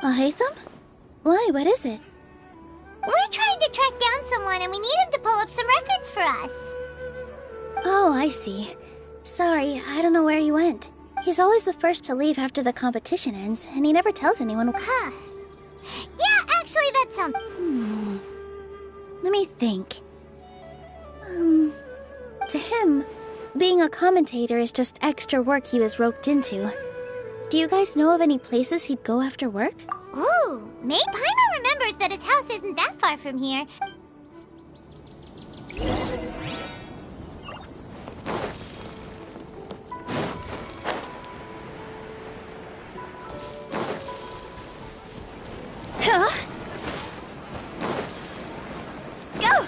Alhaitham? Why, what is it? We're trying to track down someone and we need him to pull up some records for us. Oh, I see. Sorry, I don't know where he went. He's always the first to leave after the competition ends, and he never tells anyone. Huh. Yeah, actually that sounds... Let me think. To him, being a commentator is just extra work he was roped into. Do you guys know of any places he'd go after work? Ooh, maybe Paimon remembers that his house isn't that far from here. Huh? Go!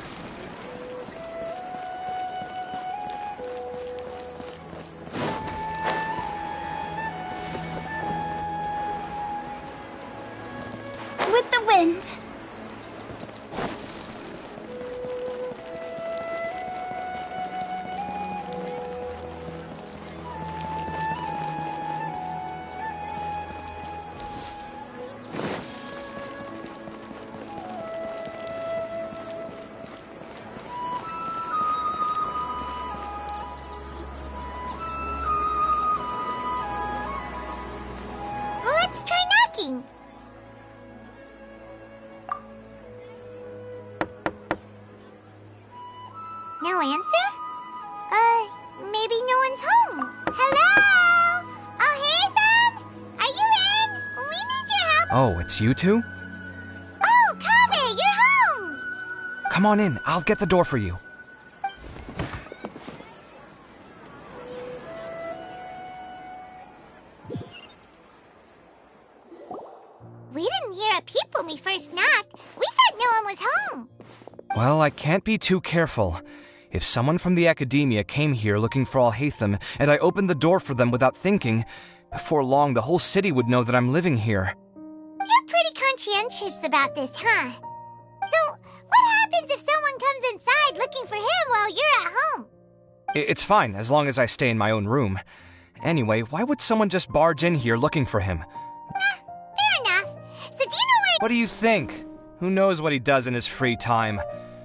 With the wind. Let's try knocking. No answer? Maybe no one's home. Hello? Alhaitham? Are you in? We need your help. Oh, it's you two? Oh, Kaveh, you're home. Come on in, I'll get the door for you. We didn't hear a peep when we first knocked. We thought no one was home. Well, I can't be too careful. If someone from the academia came here looking for Alhaitham, and I opened the door for them without thinking, before long the whole city would know that I'm living here. You're pretty conscientious about this, huh? So, what happens if someone comes inside looking for him while you're at home? It's fine, as long as I stay in my own room. Anyway, why would someone just barge in here looking for him? Fair enough. So do you know where... What do you think? Who knows what he does in his free time?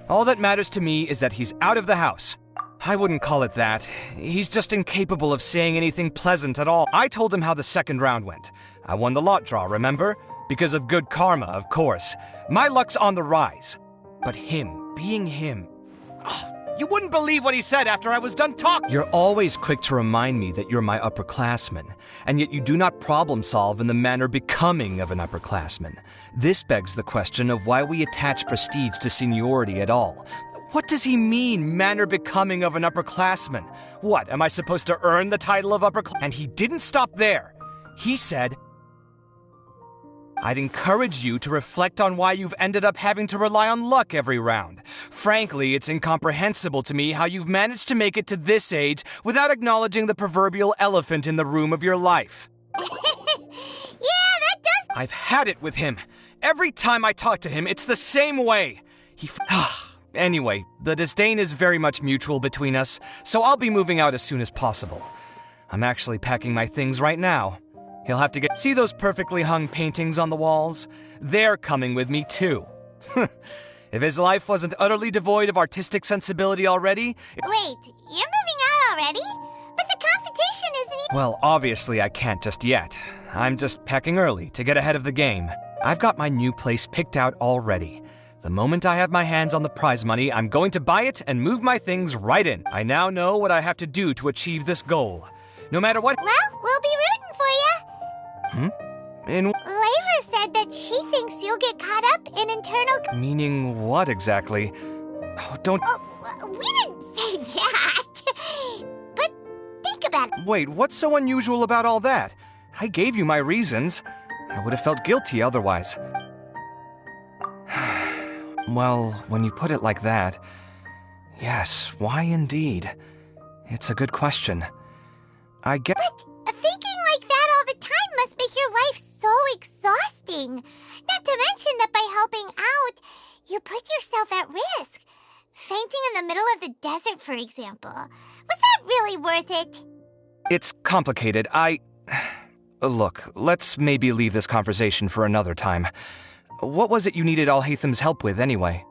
All that matters to me is that he's out of the house. I wouldn't call it that. He's just incapable of saying anything pleasant at all. I told him how the second round went. I won the lot draw, remember? Because of good karma, of course. My luck's on the rise. But him, being him... Oh, you wouldn't believe what he said after I was done talking! You're always quick to remind me that you're my upperclassman, and yet you do not problem solve in the manner becoming of an upperclassman. This begs the question of why we attach prestige to seniority at all. What does he mean, manner becoming of an upperclassman? What, am I supposed to earn the title of upperclassman? And he didn't stop there. He said, I'd encourage you to reflect on why you've ended up having to rely on luck every round. Frankly, it's incomprehensible to me how you've managed to make it to this age without acknowledging the proverbial elephant in the room of your life. Yeah, that does... I've had it with him. Every time I talk to him, it's the same way. Anyway, the disdain is very much mutual between us, so I'll be moving out as soon as possible. I'm actually packing my things right now. He'll have to get... See those perfectly hung paintings on the walls? They're coming with me, too. If his life wasn't utterly devoid of artistic sensibility already... Wait, you're moving out already? But the competition isn't even... Well, obviously I can't just yet. I'm just packing early to get ahead of the game. I've got my new place picked out already. The moment I have my hands on the prize money, I'm going to buy it and move my things right in. I now know what I have to do to achieve this goal. No matter what... Well, we'll be rooting for you. Layla said that she thinks you'll get caught up in internal... Meaning what exactly? Oh, don't... Oh, we didn't say that. But think about it. Wait, what's so unusual about all that? I gave you my reasons. I would have felt guilty otherwise. Well, when you put it like that, yes, why indeed? It's a good question. I get. But thinking like that all the time must make your life so exhausting. Not to mention that by helping out, you put yourself at risk. Fainting in the middle of the desert, for example. Was that really worth it? It's complicated. Look, let's maybe leave this conversation for another time. What was it you needed Alhaitham's help with, anyway?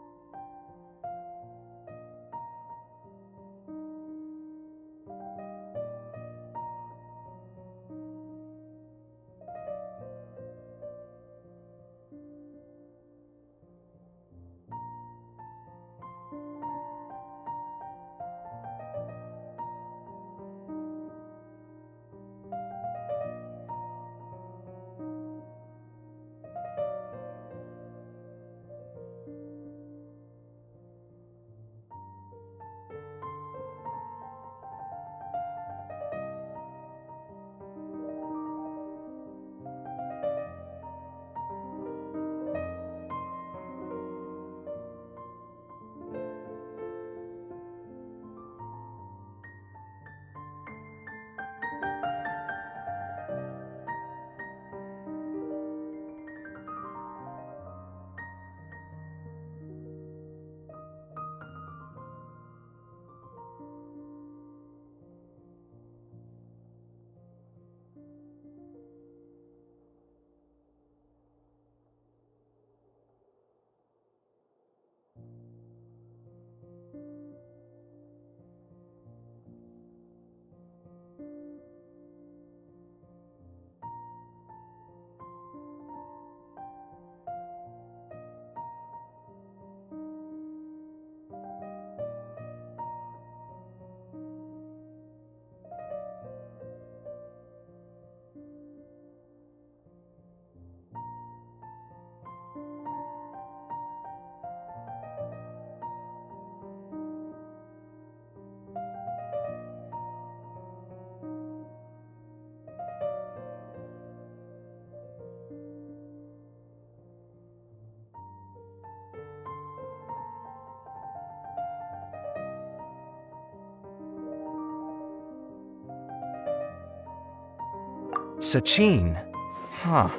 Sachin. Huh.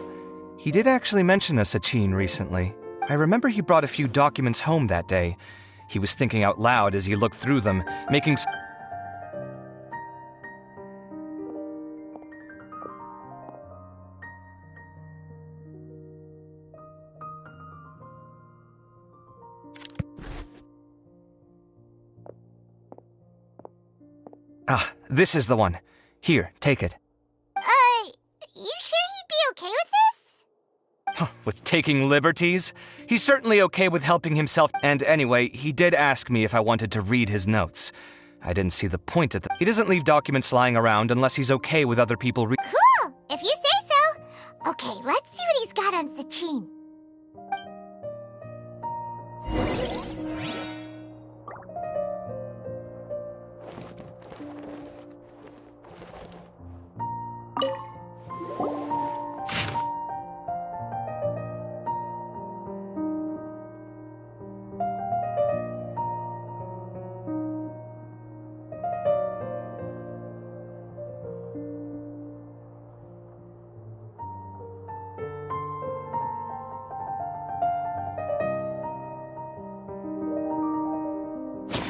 He did actually mention a Sachin recently. I remember he brought a few documents home that day. He was thinking out loud as he looked through them, making this is the one. Here, take it. You sure he'd be okay with this? With taking liberties? He's certainly okay with helping himself. And anyway, he did ask me if I wanted to read his notes. I didn't see the point at He doesn't leave documents lying around unless he's okay with other people Cool, if you say so. Okay, let's see what he's got on Sachin.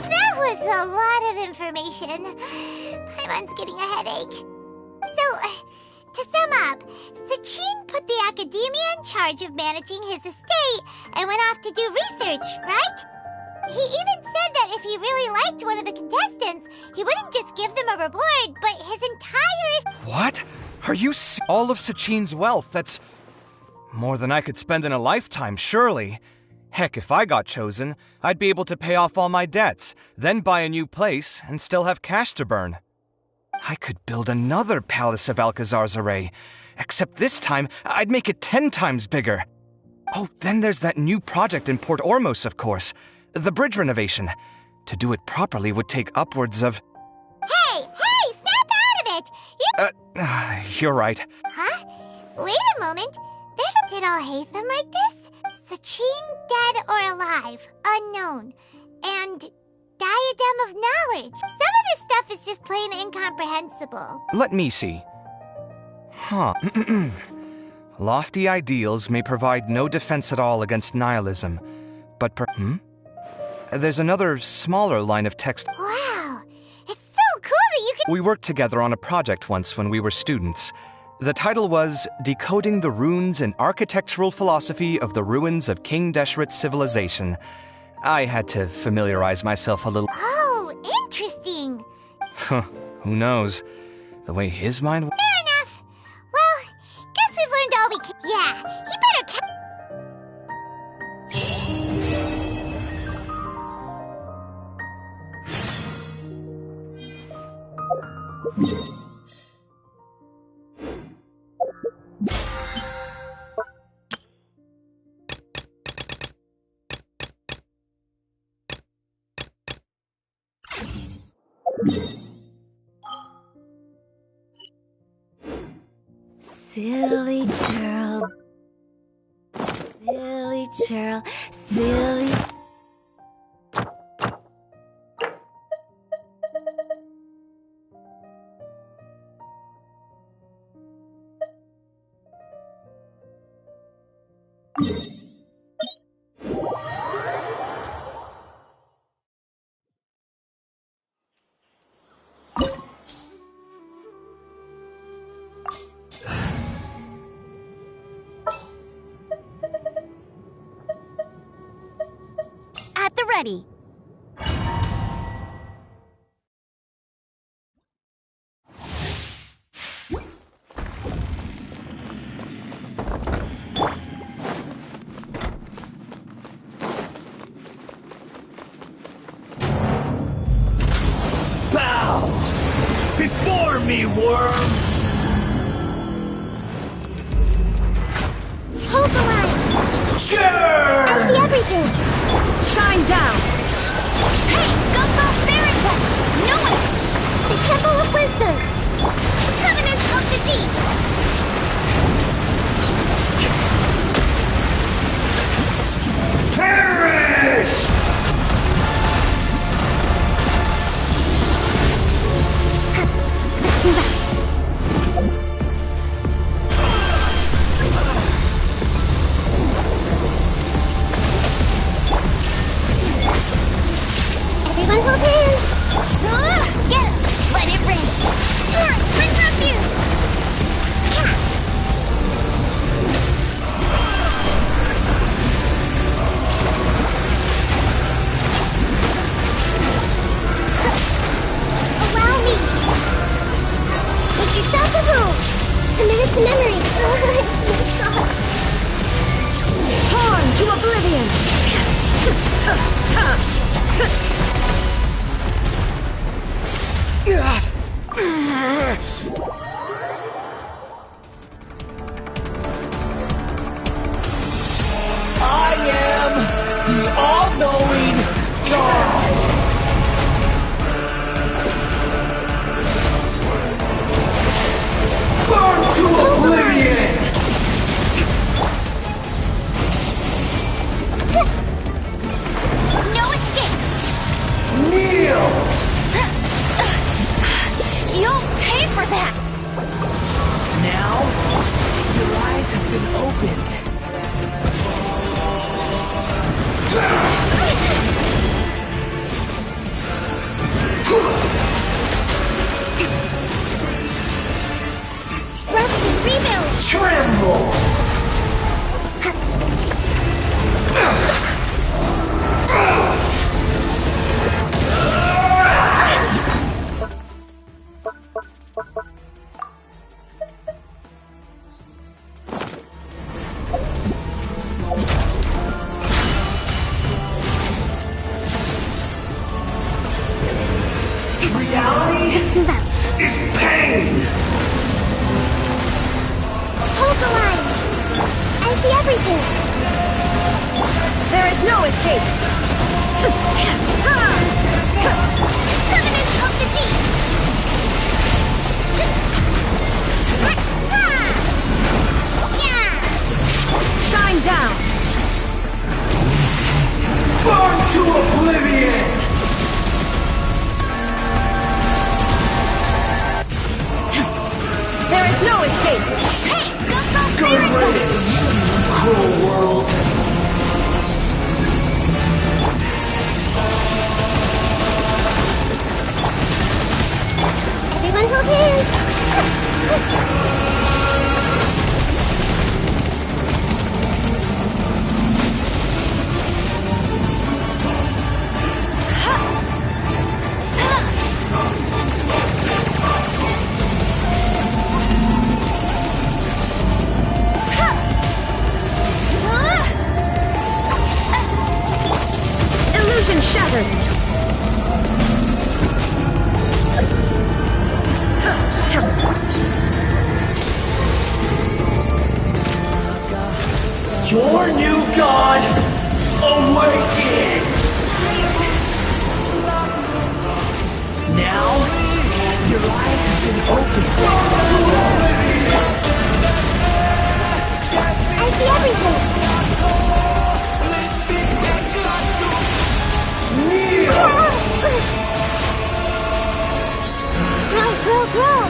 That was a lot of information. Paimon's getting a headache. So, to sum up, Sachin put the academia in charge of managing his estate and went off to do research, right? He even said that if he really liked one of the contestants, he wouldn't just give them a reward, but his entire... What? Are you all of Sachin's wealth? That's more than I could spend in a lifetime, surely. Heck, if I got chosen, I'd be able to pay off all my debts, then buy a new place, and still have cash to burn. I could build another Palace of Alcazar's array, except this time, I'd make it 10 times bigger. Oh, then there's that new project in Port Ormos, of course. The bridge renovation. To do it properly would take upwards of... Hey, snap out of it! You're right. Huh? Wait a moment. Did Alhaitham write this? Sachin dead or alive, unknown, and diadem of knowledge. Some of this stuff is just plain incomprehensible. Let me see. Huh. Lofty ideals may provide no defense at all against nihilism, but There's another smaller line of text. Wow, it's so cool that you can— We worked together on a project once when we were students. The title was Decoding the Runes and Architectural Philosophy of the Ruins of King Deshret's Civilization. I had to familiarize myself a little. Oh, interesting. Who knows? The way his mind... Fair enough. Well, guess we've learned all we can— Yeah, he better Silly churl. Silly churl. Silly... At the ready. Bow before me, worm! Hold the line. Sure! I see everything. Shine down. Hey, go fairy pet. No one. The Temple of Wisdom. The Covenant of the Deep. Perish! Everyone hold hands. Get him. Let it rain. Turn. Bring refuge. Allow me. Make yourselves a home. Committed to memory. I'm so sorry. Torn to oblivion. I am the all-knowing God! Burn to oblivion! No escape. Kneel! You'll pay for that. Now, your eyes have been opened. Rest and rebuild. Tremble! Reality Let's move out. is pain! Hold the line. I see everything. There is no escape. Covenant of the Deep. Yeah. Shine down. to oblivion! There is no escape! Hey, go Good Spirit Bomb! riddance, cruel world! Everyone hold hands! Illusion shattered! Your new god awakens! Now, your eyes have been opened. I see everything! Grow!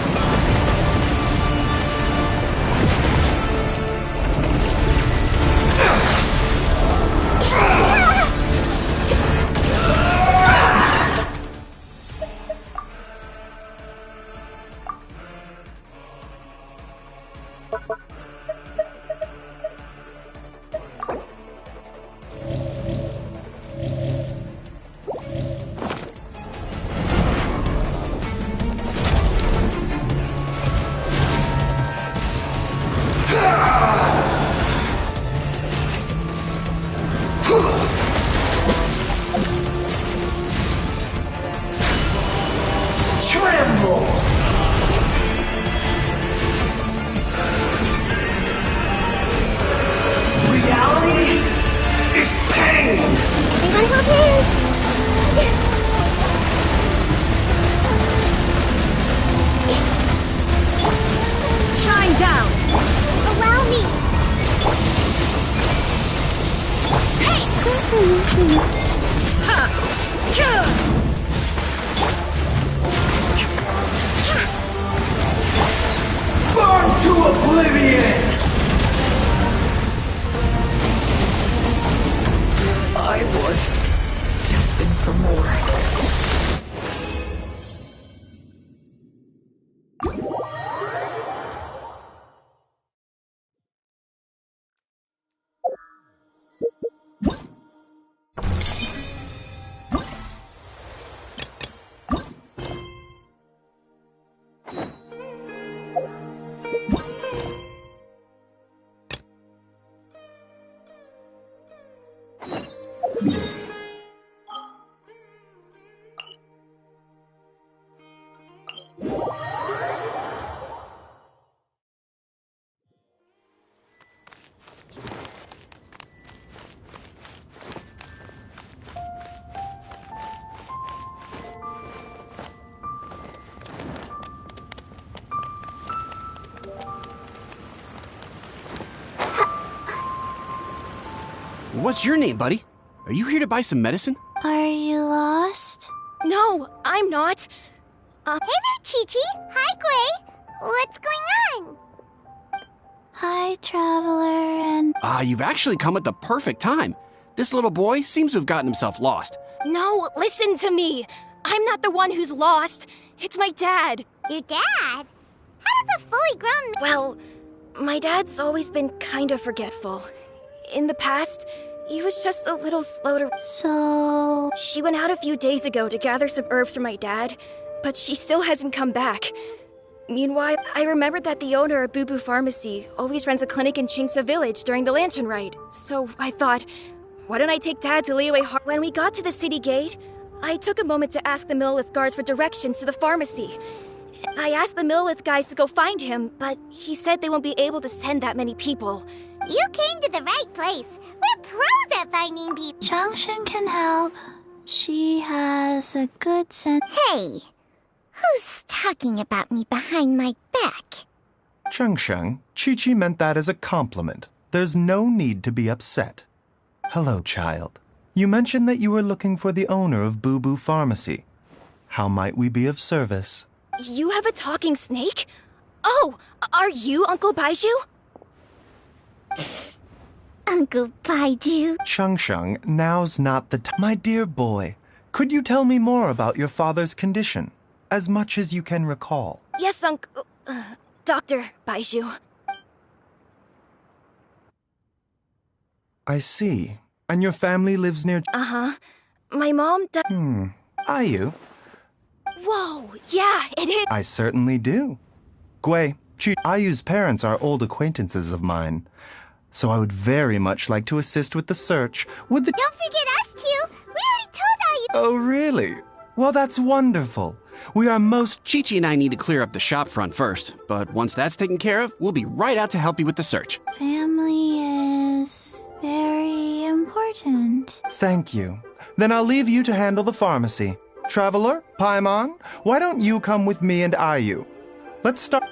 Tremble! Reality is pain! Everyone hold hands! Shine down! Allow me! Burn to oblivion! I was destined for more. What's your name, buddy? Are you here to buy some medicine? Are you lost? No, I'm not. Hey there, Chi-Chi! Hi, Gray! What's going on? Hi, traveler, and You've actually come at the perfect time. This little boy seems to have gotten himself lost. No, listen to me. I'm not the one who's lost. It's my dad. Your dad? How does a fully grown Well, my dad's always been kind of forgetful. In the past, he was just a little slow to... so She went out a few days ago to gather some herbs for my dad, but she still hasn't come back. Meanwhile, I remembered that the owner of Boo Boo Pharmacy always runs a clinic in Chingsa Village during the Lantern Ride. So I thought, why don't I take Dad to Liyue Har- When we got to the city gate, I took a moment to ask the Millith guards for directions to the pharmacy. I asked the Millith guys to go find him, but he said they won't be able to send that many people. You came to the right place. We're pros at finding people. Genshin can help. She has a good sense. Hey, who's talking about me behind my back? Chengsheng, Chi-Chi meant that as a compliment. There's no need to be upset. Hello, child. You mentioned that you were looking for the owner of Boo Boo Pharmacy. How might we be of service? You have a talking snake? Oh, are you Uncle Baiju? Uncle Baiju. Changsheng, now's not the time. My dear boy, could you tell me more about your father's condition? As much as you can recall. Yes, Dr. Baiju. I see. And your family lives near... Uh-huh. My mom Ayu? Whoa, yeah, it is. I certainly do. Gui, Ayu's parents are old acquaintances of mine. So I would very much like to assist with the search. Would the... Don't forget us two. We already told Ayu. Oh, really? Well, that's wonderful. We are most... Chi-Chi and I need to clear up the shop front first, but once that's taken care of, we'll be right out to help you with the search. Family is very important. Thank you. Then I'll leave you to handle the pharmacy. Traveler, Paimon, why don't you come with me and Ayu? Let's start...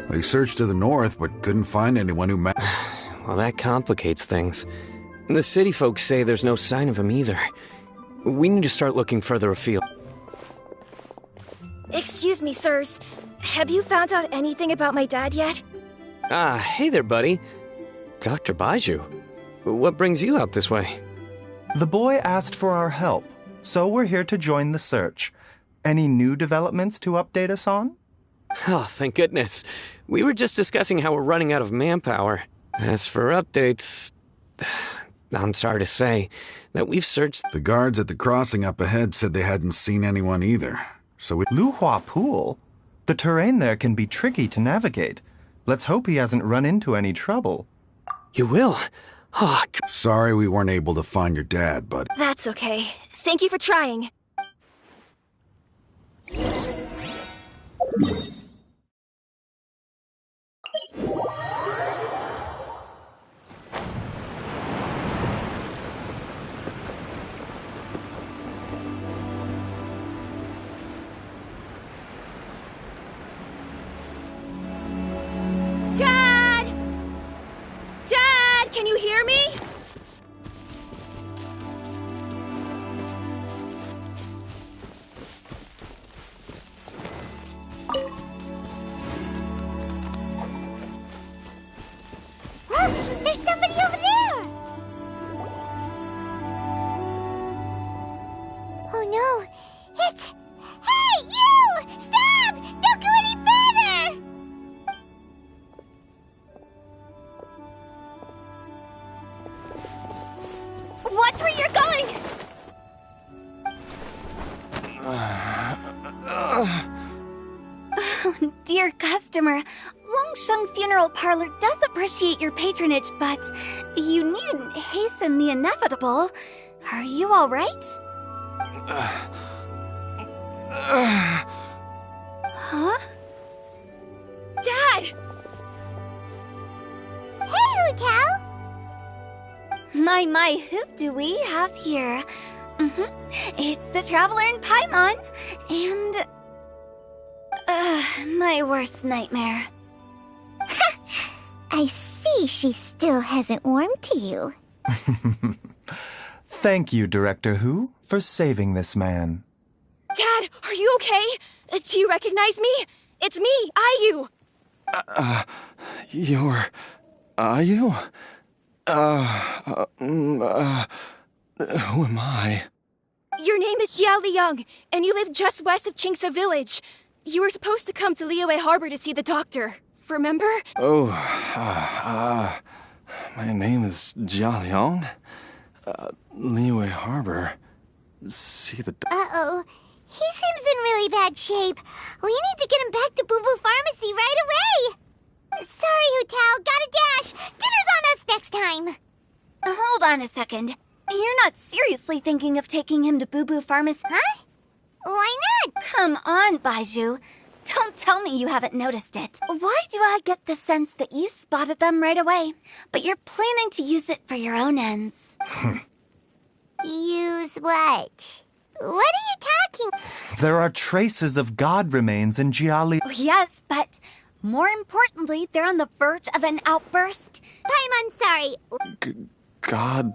They searched to the north, but couldn't find anyone who matched. Well, that complicates things. The city folks say there's no sign of him either. We need to start looking further afield. Excuse me, sirs. Have you found out anything about my dad yet? Ah, hey there, buddy. Dr. Baiju. What brings you out this way? The boy asked for our help, so we're here to join the search. Any new developments to update us on? Oh, thank goodness. We were just discussing how we're running out of manpower. As for updates, I'm sorry to say that we've searched... The guards at the crossing up ahead said they hadn't seen anyone either. So we... Luhua Pool? The terrain there can be tricky to navigate. Let's hope he hasn't run into any trouble. You will? Oh, Sorry we weren't able to find your dad, but... That's okay. Thank you for trying. Dad! Dad, can you hear me? There's somebody over there! Oh no, it's... Hey, you! Stop! Don't go any further! Watch where you're going! Oh, dear customer, Wangsheng Funeral Parlor does appreciate your patronage, but you needn't hasten the inevitable. Are you all right? Huh? Dad! Hey, Hu Tao! My, who do we have here? It's the Traveler in Paimon, and... my worst nightmare. I see she still hasn't warmed to you. Thank you, Director Hu, for saving this man. Dad, are you okay? Do you recognize me? It's me, Ayu. You're... Are you? Who am I? Your name is Xiao Liang, and you live just west of Qingsa Village. You were supposed to come to Liyue Harbor to see the doctor. Remember? Oh, my name is Jia Liang. Liyue Harbor. See the... Uh-oh. He seems in really bad shape. We need to get him back to Boo Boo Pharmacy right away. Sorry, Hu-Tao, gotta dash. Dinner's on us next time. Hold on a second. You're not seriously thinking of taking him to Boo Boo Pharmacy? Huh? Why not? Come on, Baiju. Don't tell me you haven't noticed it. Why do I get the sense that you spotted them right away, but you're planning to use it for your own ends? Use what? What are you talking? There are traces of god remains in Jiali. Oh, yes, but more importantly, they're on the verge of an outburst. Paimon, sorry. God.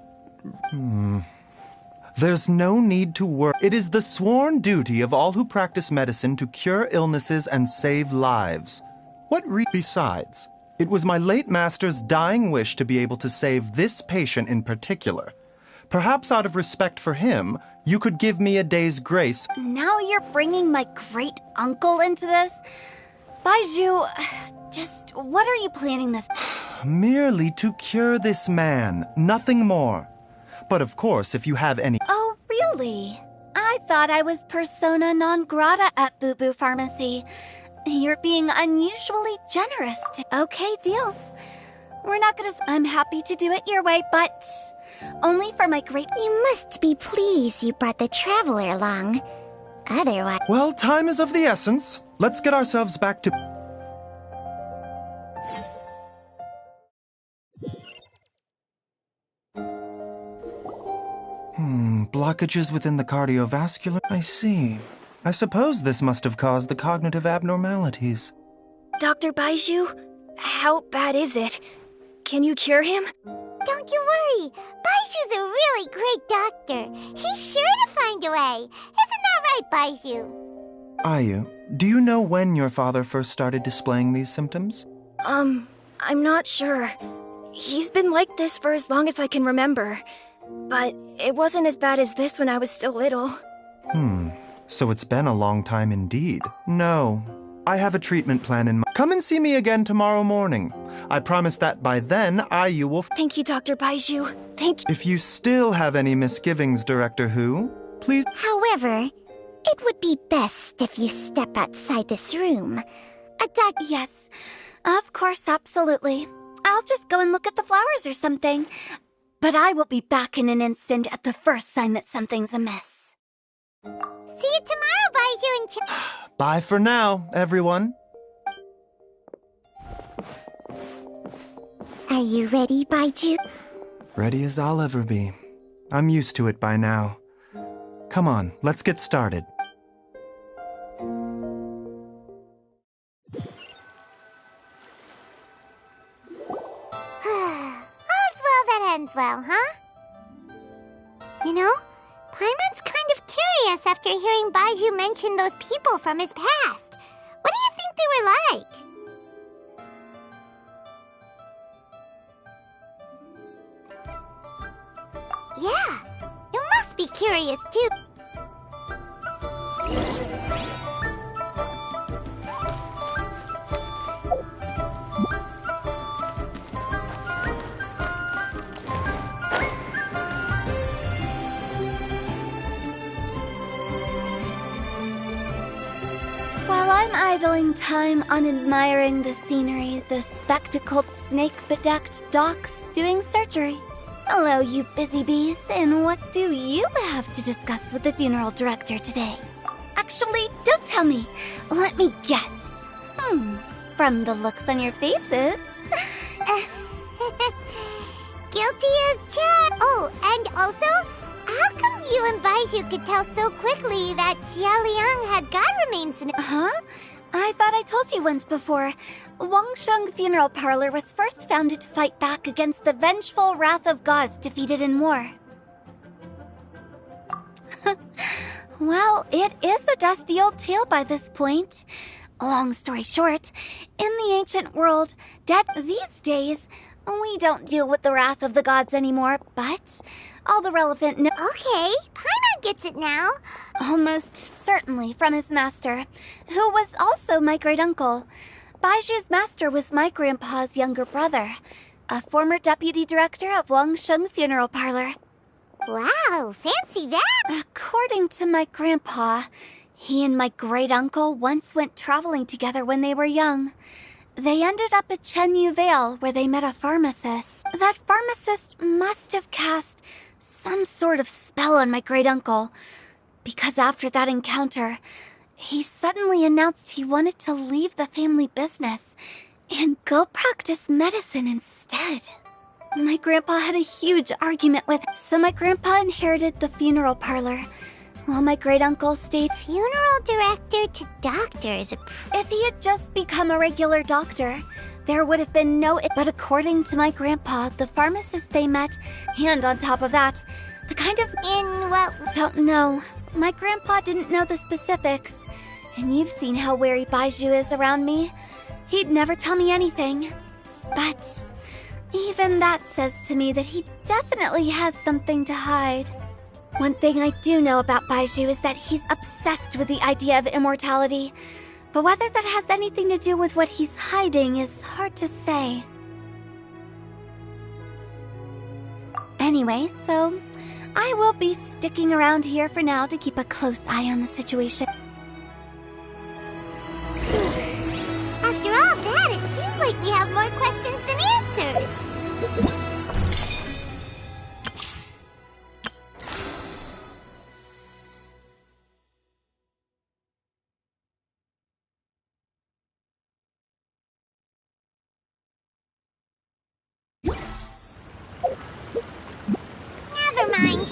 There's no need to worry. It is the sworn duty of all who practice medicine to cure illnesses and save lives. Besides, it was my late master's dying wish to be able to save this patient in particular. Perhaps out of respect for him, you could give me a day's grace. Now you're bringing my great-uncle into this? Baiju, just what are you planning this? Merely to cure this man, nothing more. But of course, if you have any... Oh, really? I thought I was persona non grata at Boo Boo Pharmacy. You're being unusually generous. Okay, deal. We're not gonna... I'm happy to do it your way, but... only for my great... You must be pleased you brought the traveler along. Otherwise... Well, time is of the essence. Let's get ourselves back to... Blockages within the cardiovascular... I see. I suppose this must have caused the cognitive abnormalities. Dr. Baiju, how bad is it? Can you cure him? Don't you worry. Baiju's a really great doctor. He's sure to find a way. Isn't that right, Baiju? Ayu, do you know when your father first started displaying these symptoms? I'm not sure. He's been like this for as long as I can remember. But it wasn't as bad as this when I was still little. So it's been a long time indeed. No, I have a treatment plan in mind. Come and see me again tomorrow morning. I promise that by then, Ayu will... Thank you, Dr. Baiju. Thank you. If you still have any misgivings, Director Who, please... However, it would be best if you step outside this room. Yes, of course, absolutely. I'll just go and look at the flowers or something. But I will be back in an instant at the first sign that something's amiss. See you tomorrow, Baiju and Bye for now, everyone. Are you ready, Baiju? Ready as I'll ever be. I'm used to it by now. Come on, let's get started. All's well that ends well, huh? You know, Paimon's kind of curious after hearing Baiju mention those people from his past. What do you think they were like? Yeah, you must be curious too. While I'm idling time on admiring the scenery, the spectacled snake-bedecked docs doing surgery. Hello, you busy bees, and what do you have to discuss with the funeral director today? Actually, don't tell me. Let me guess. From the looks on your faces. Guilty as charged. Oh, and also, how come you and Baiju could tell so quickly that Jialiang had god remains in it? Huh? I thought I told you once before. Wangsheng Funeral Parlor was first founded to fight back against the vengeful wrath of gods defeated in war. Well, it is a dusty old tale by this point. Long story short, in the ancient world, these days, we don't deal with the wrath of the gods anymore, but all the relevant... Okay, Paimon gets it now. Almost certainly from his master, who was also my great-uncle. Baiju's master was my grandpa's younger brother, a former deputy director of Wangsheng Funeral Parlor. Wow, fancy that! According to my grandpa, He and my great-uncle once went traveling together when they were young. They ended up at Chenyu Vale, where they met a pharmacist. That pharmacist must have cast some sort of spell on my great-uncle, because after that encounter, he suddenly announced he wanted to leave the family business and go practice medicine instead. My grandpa had a huge argument with him, so my grandpa inherited the funeral parlor, while my great-uncle stayed. Funeral director to doctor is a... If he had just become a regular doctor, there would have been no... But according to my grandpa, the pharmacist they met, and on top of that, the kind of... In what... Don't know. My grandpa didn't know the specifics, and you've seen how wary Baiju is around me. He'd never tell me anything. But even that says to me that he definitely has something to hide. One thing I do know about Baiju is that he's obsessed with the idea of immortality, but whether that has anything to do with what he's hiding is hard to say. Anyway, so I will be sticking around here for now to keep a close eye on the situation. After all that, it seems like we have more questions than answers. Never mind.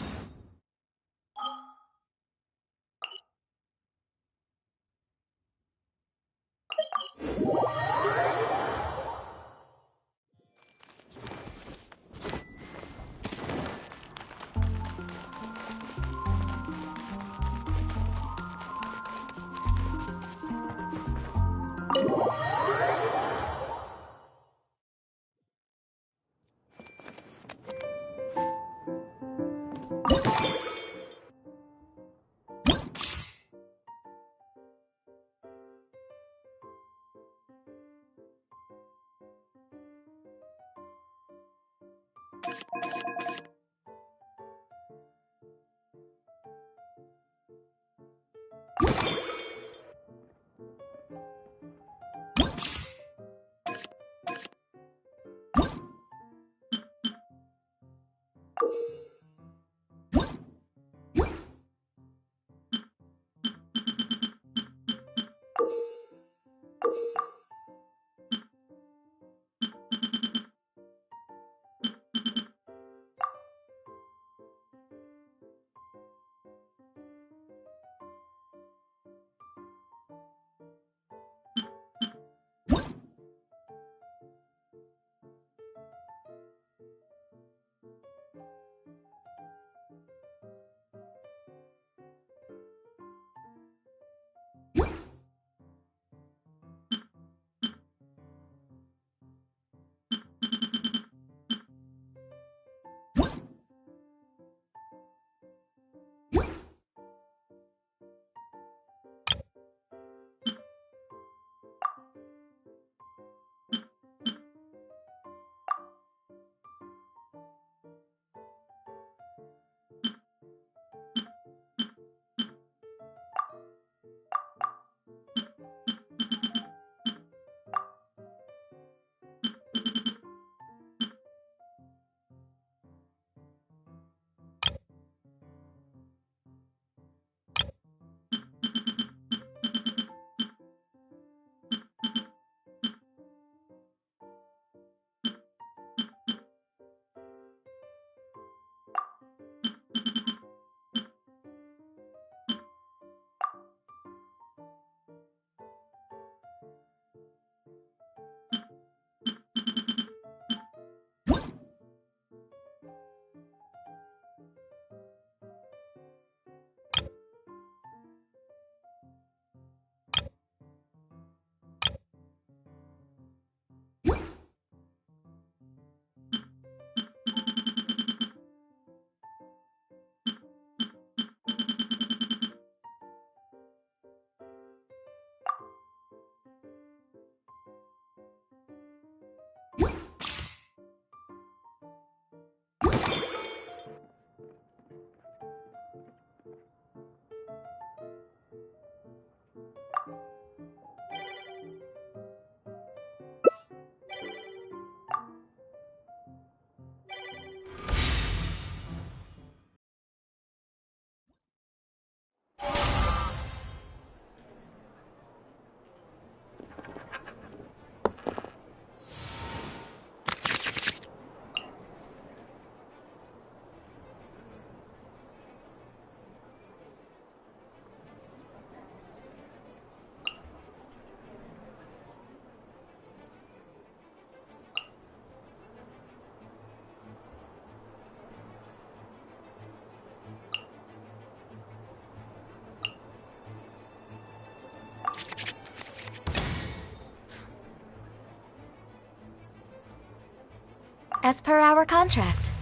As per our contract.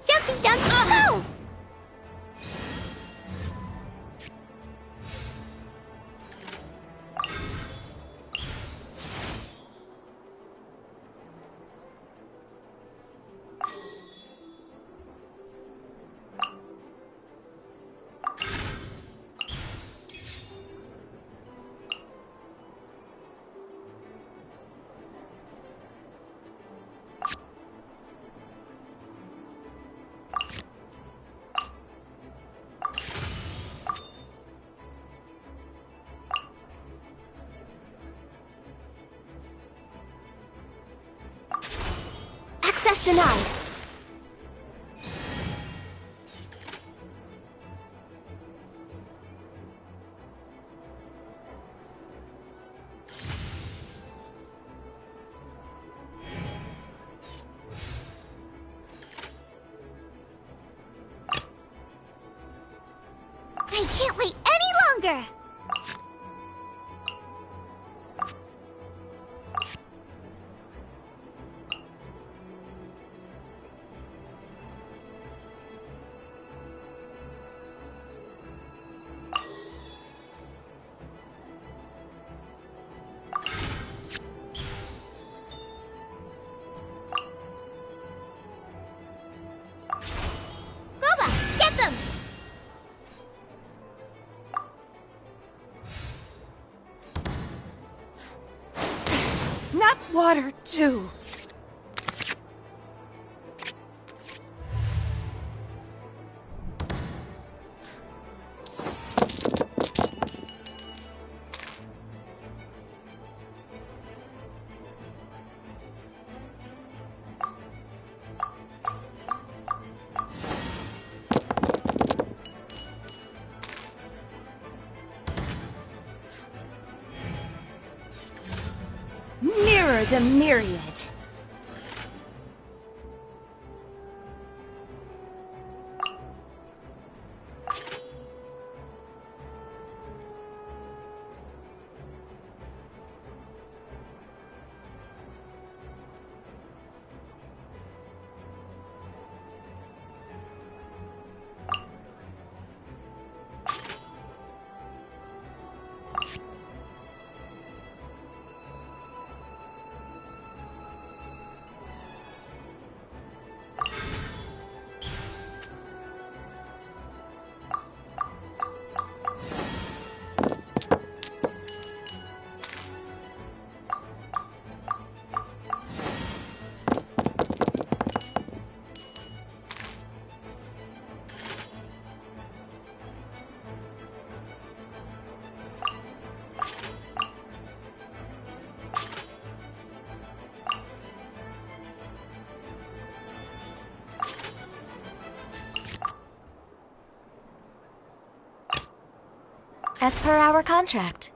Jumpy dumpy go! Access denied. I can't wait any longer! Goba, get them! Not water, too. Mirror the myriad. As per our contract.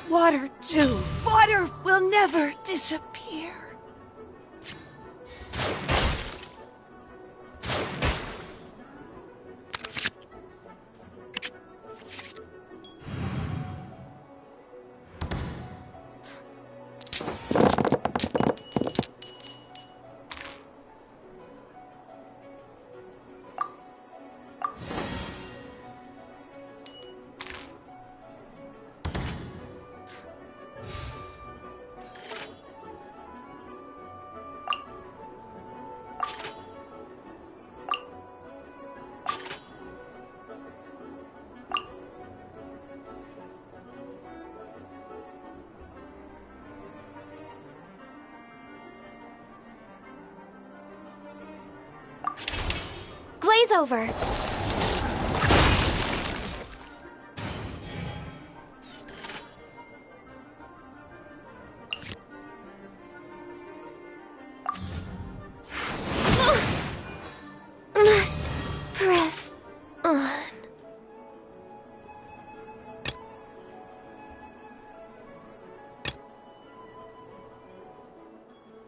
water do. Water will never disappear. Glaze over. Must press on.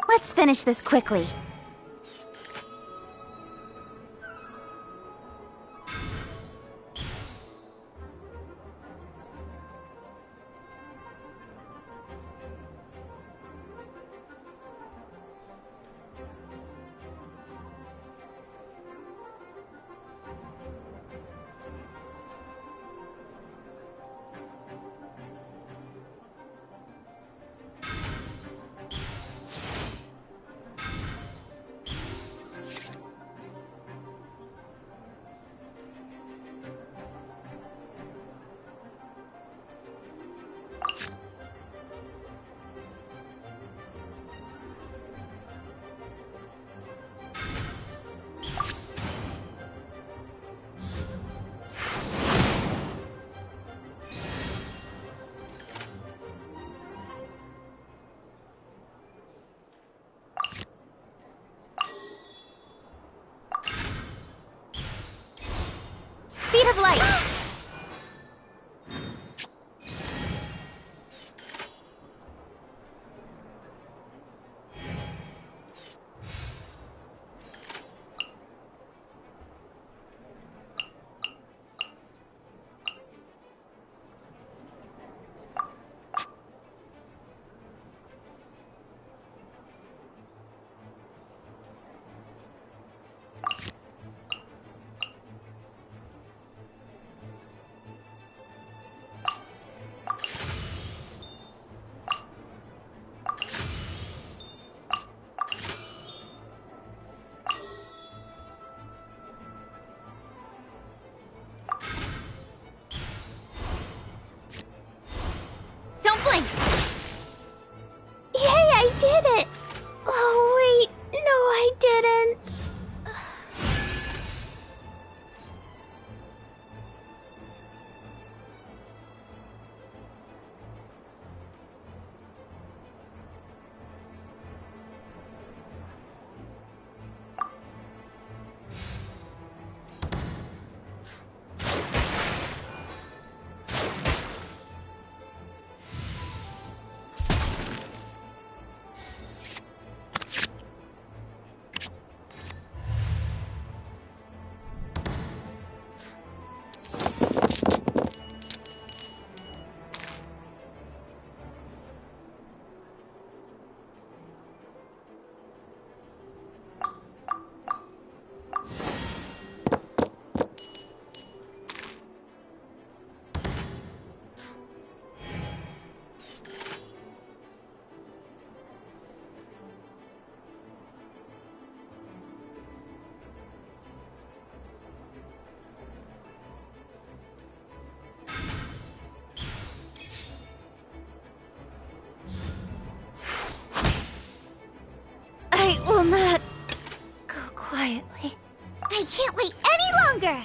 Let's finish this quickly. Speed of light! Don't blink! Yay, I did it! Oh, wait. No, I didn't. I will not go quietly. I can't wait any longer!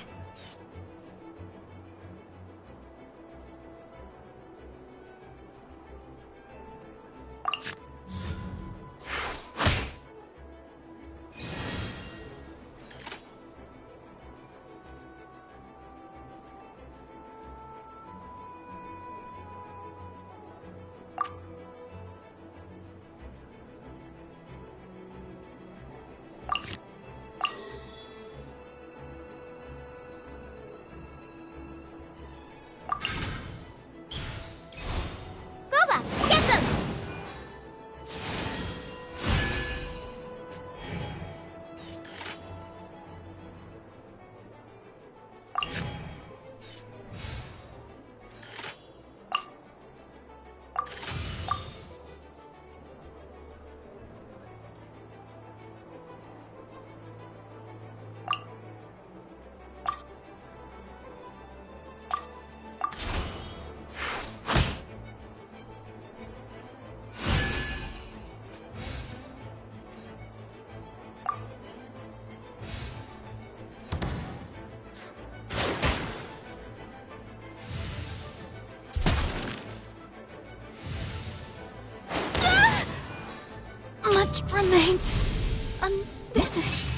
much remains unfinished.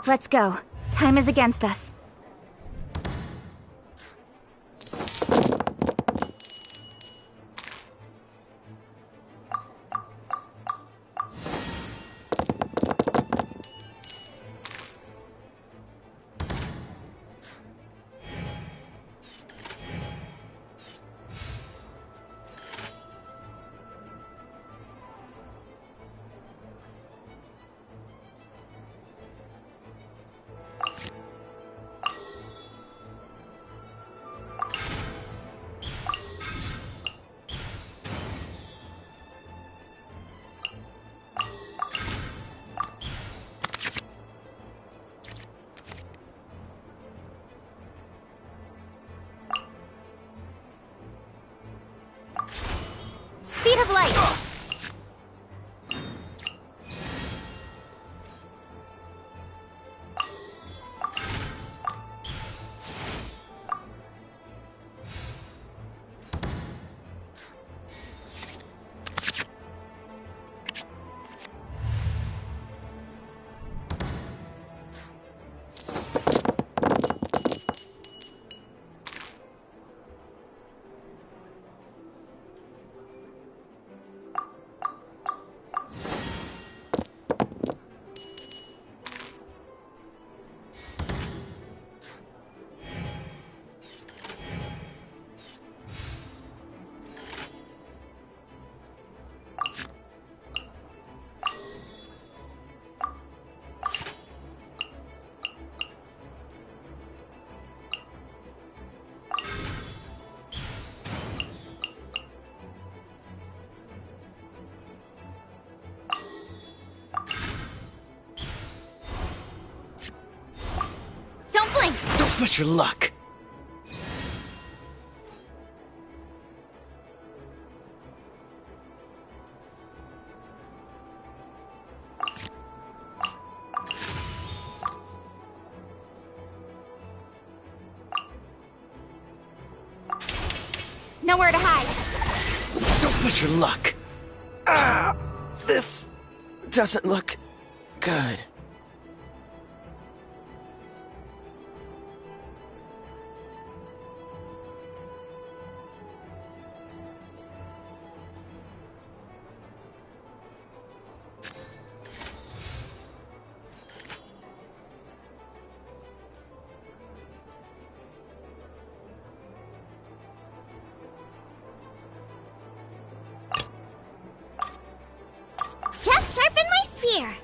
Let's go. Time is against us. of light! Don't blink! Don't push your luck. Nowhere to hide. Don't push your luck. Ah! This doesn't look good. Just sharpen my spear.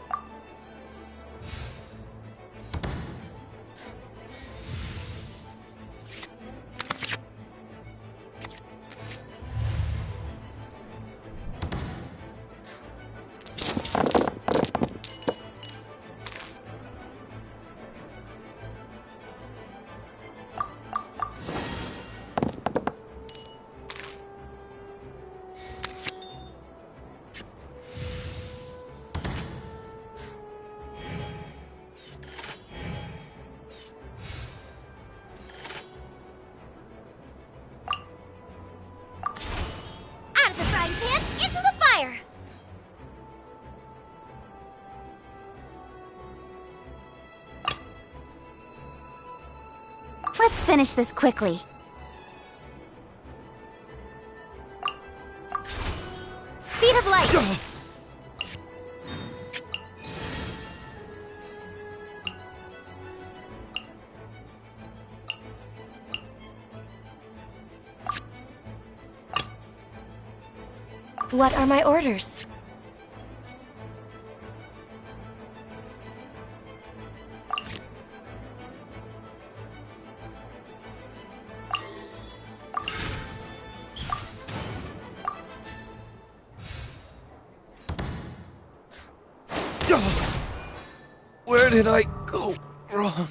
Out of the frying pan, into the fire! Let's finish this quickly. Speed of light! What are my orders? Where did I go wrong?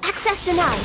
Access denied.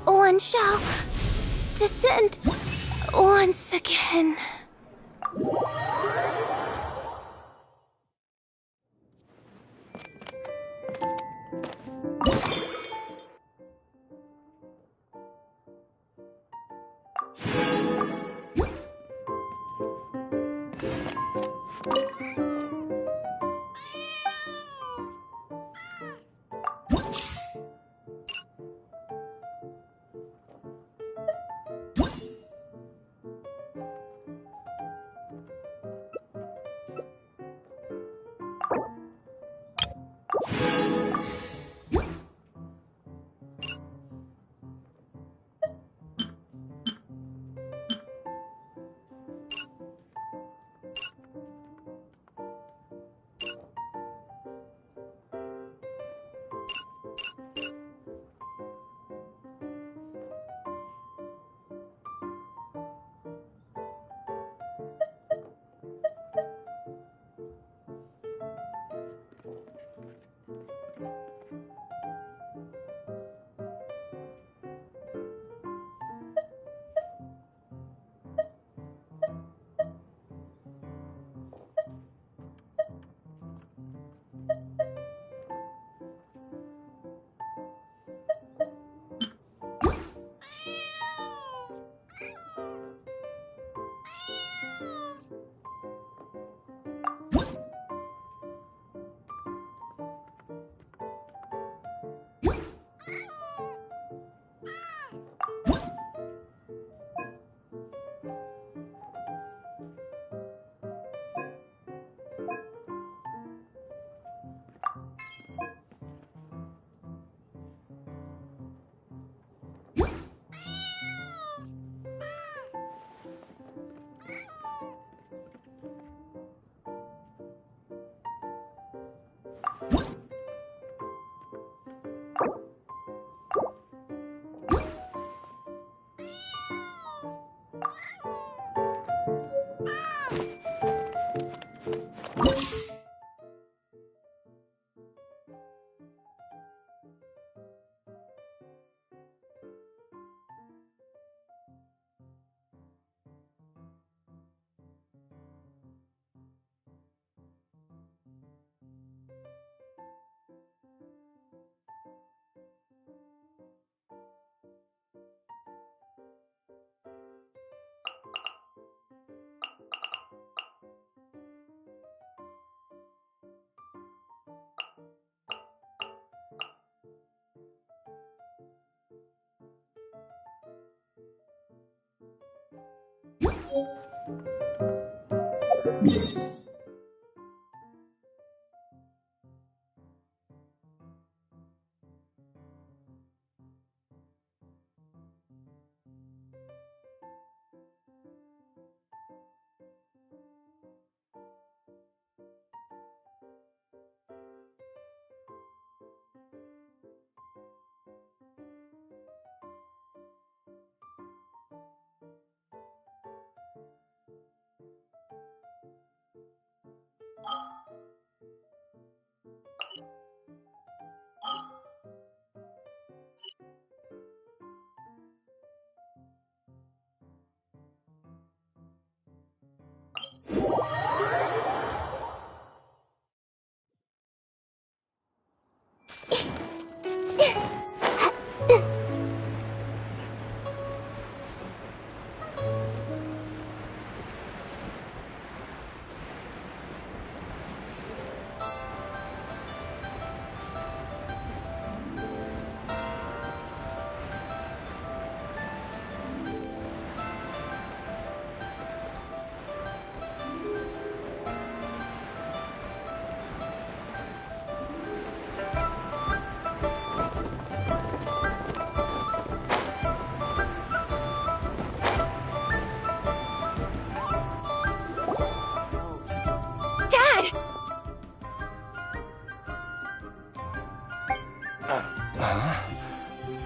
One shall descend once again.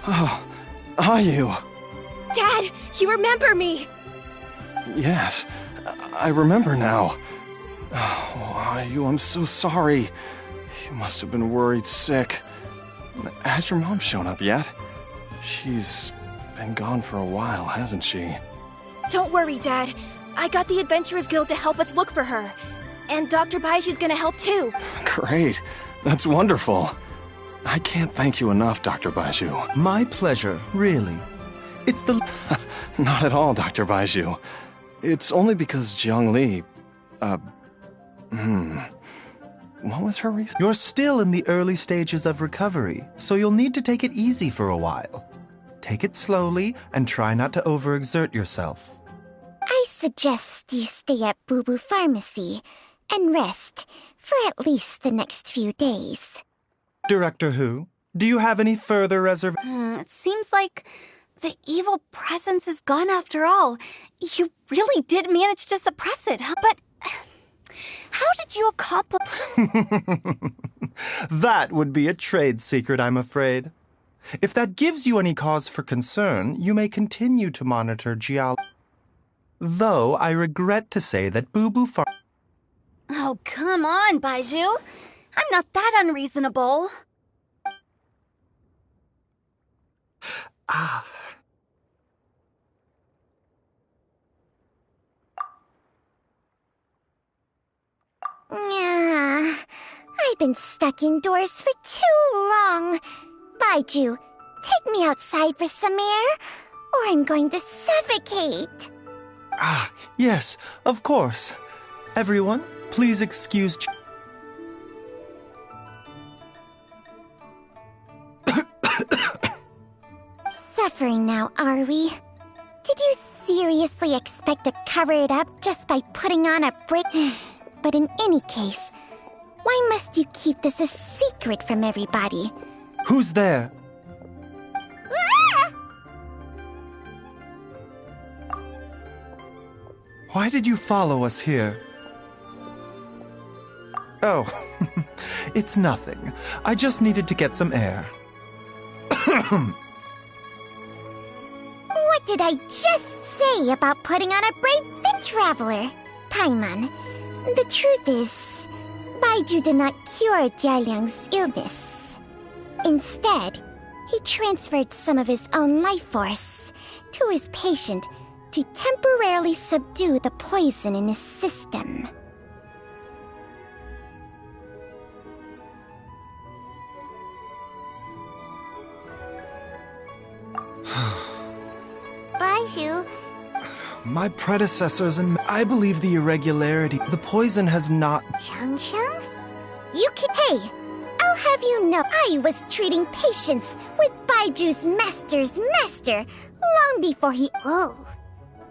Oh, are you? Dad, you remember me! Yes, I remember now. Oh, are you? I'm so sorry. You must have been worried sick. Has your mom shown up yet? She's been gone for a while, hasn't she? Don't worry, Dad. I got the Adventurers Guild to help us look for her. And Dr. Baiju's gonna help too. Great. That's wonderful. I can't thank you enough, Dr. Baiju. My pleasure, really. It's the... Not at all, Dr. Baiju. It's only because Jiang Li... What was her reason? You're still in the early stages of recovery, so you'll need to take it easy for a while. Take it slowly and try not to overexert yourself. I suggest you stay at Boo Boo Pharmacy and rest for at least the next few days. Director Hu, do you have any further reservations? It seems like the evil presence is gone after all. You really did manage to suppress it, huh? But how did you accomplish... That would be a trade secret, I'm afraid. If that gives you any cause for concern, you may continue to monitor Jiao. Though I regret to say that Boo Boo Oh, come on, Baiju. I'm not that unreasonable. I've been stuck indoors for too long. Baiju, take me outside for some air, or I'm going to suffocate. Yes, of course. Everyone, please excuse... Suffering now, are we? Did you seriously expect to cover it up just by putting on a break? But in any case, why must you keep this a secret from everybody? Who's there? Why did you follow us here? Oh, it's nothing. I just needed to get some air. What did I just say about putting on a brave fit, Traveler? Paimon, the truth is, Baiju did not cure Jialiang's illness. Instead, he transferred some of his own life force to his patient to temporarily subdue the poison in his system. Baiju. My predecessors and I believe the irregularity. The poison has not... Changsheng? You can... Hey! I'll have you know I was treating patients with Baiju's master's master long before he... Oh.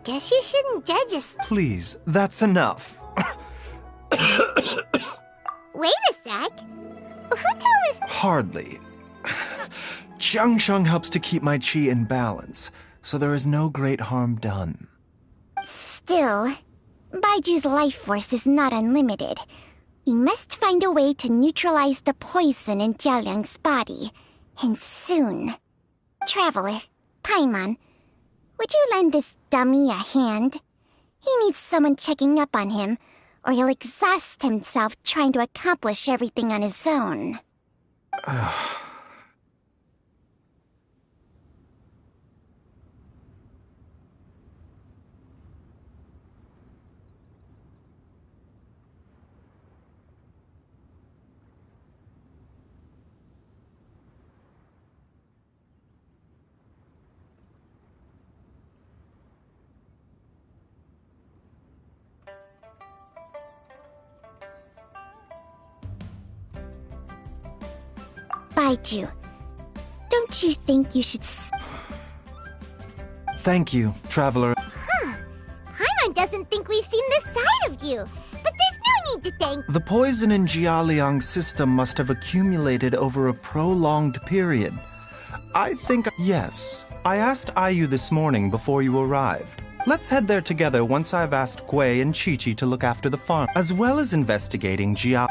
Guess you shouldn't judge us. Please, that's enough. Wait a sec. Who told us... Hardly. Changsheng helps to keep my chi in balance, so there is no great harm done. Still, Baiju's life force is not unlimited. We must find a way to neutralize the poison in Jialiang's body, and soon. Traveler, Paimon, would you lend this dummy a hand? He needs someone checking up on him, or he'll exhaust himself trying to accomplish everything on his own. Baiju, don't you think you should... Thank you, Traveler. Paimon doesn't think we've seen this side of you, but there's no need to thank... The poison in Jialiang's system must have accumulated over a prolonged period. I think... Yes, I asked Ayu this morning before you arrived. Let's head there together once I've asked Gui and Chi-Chi to look after the farm, as well as investigating Jia...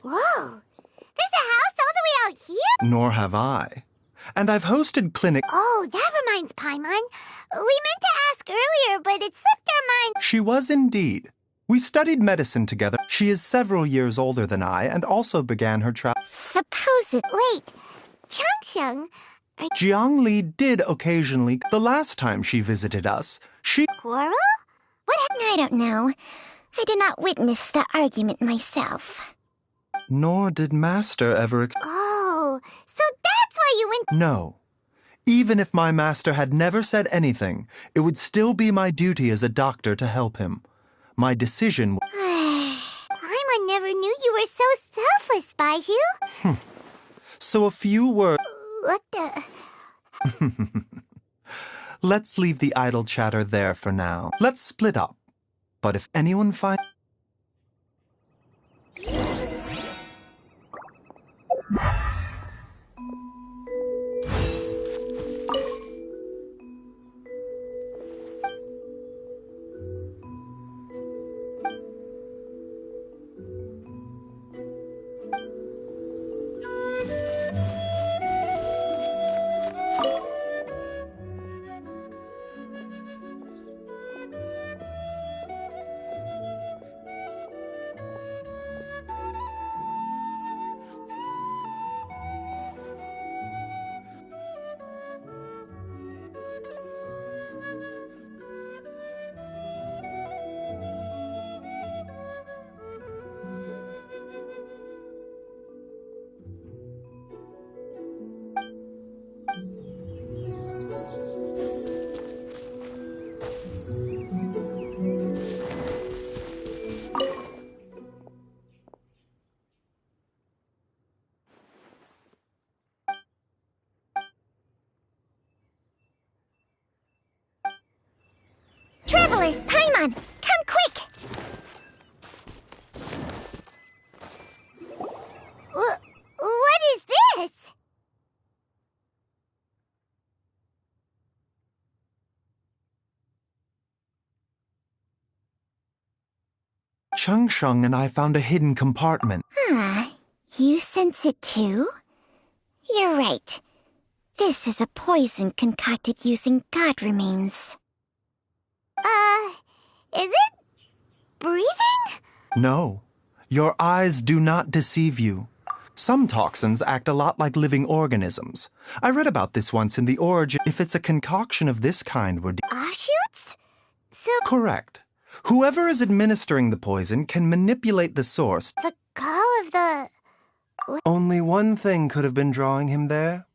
Whoa! There's a house all the way out here? Nor have I. And I've hosted clinic. Oh, that reminds Paimon. We meant to ask earlier, but it slipped our mind. She was indeed. We studied medicine together. She is several years older than I and also began her Supposed. Wait. Changsheng? Jiang Li did occasionally. The last time she visited us, she... Quarrel? What I don't know. I did not witness the argument myself. Nor did Master ever... Oh, so that's why you went... No. Even if my master had never said anything, it would still be my duty as a doctor to help him. My decision... Paimon never knew you were so selfless, Baizhu. So a few words... What the... Let's leave the idle chatter there for now. Let's split up. But if anyone finds... Traveler, Paimon, come quick! What is this? Changsheng and I found a hidden compartment. You sense it too? You're right. This is a poison concocted using god remains. Is it breathing? No. Your eyes do not deceive you. Some toxins act a lot like living organisms. I read about this once in the origin. If it's a concoction of this kind, we're... Offshoots? So... Correct. Whoever is administering the poison can manipulate the source. The gall of the... Only one thing could have been drawing him there.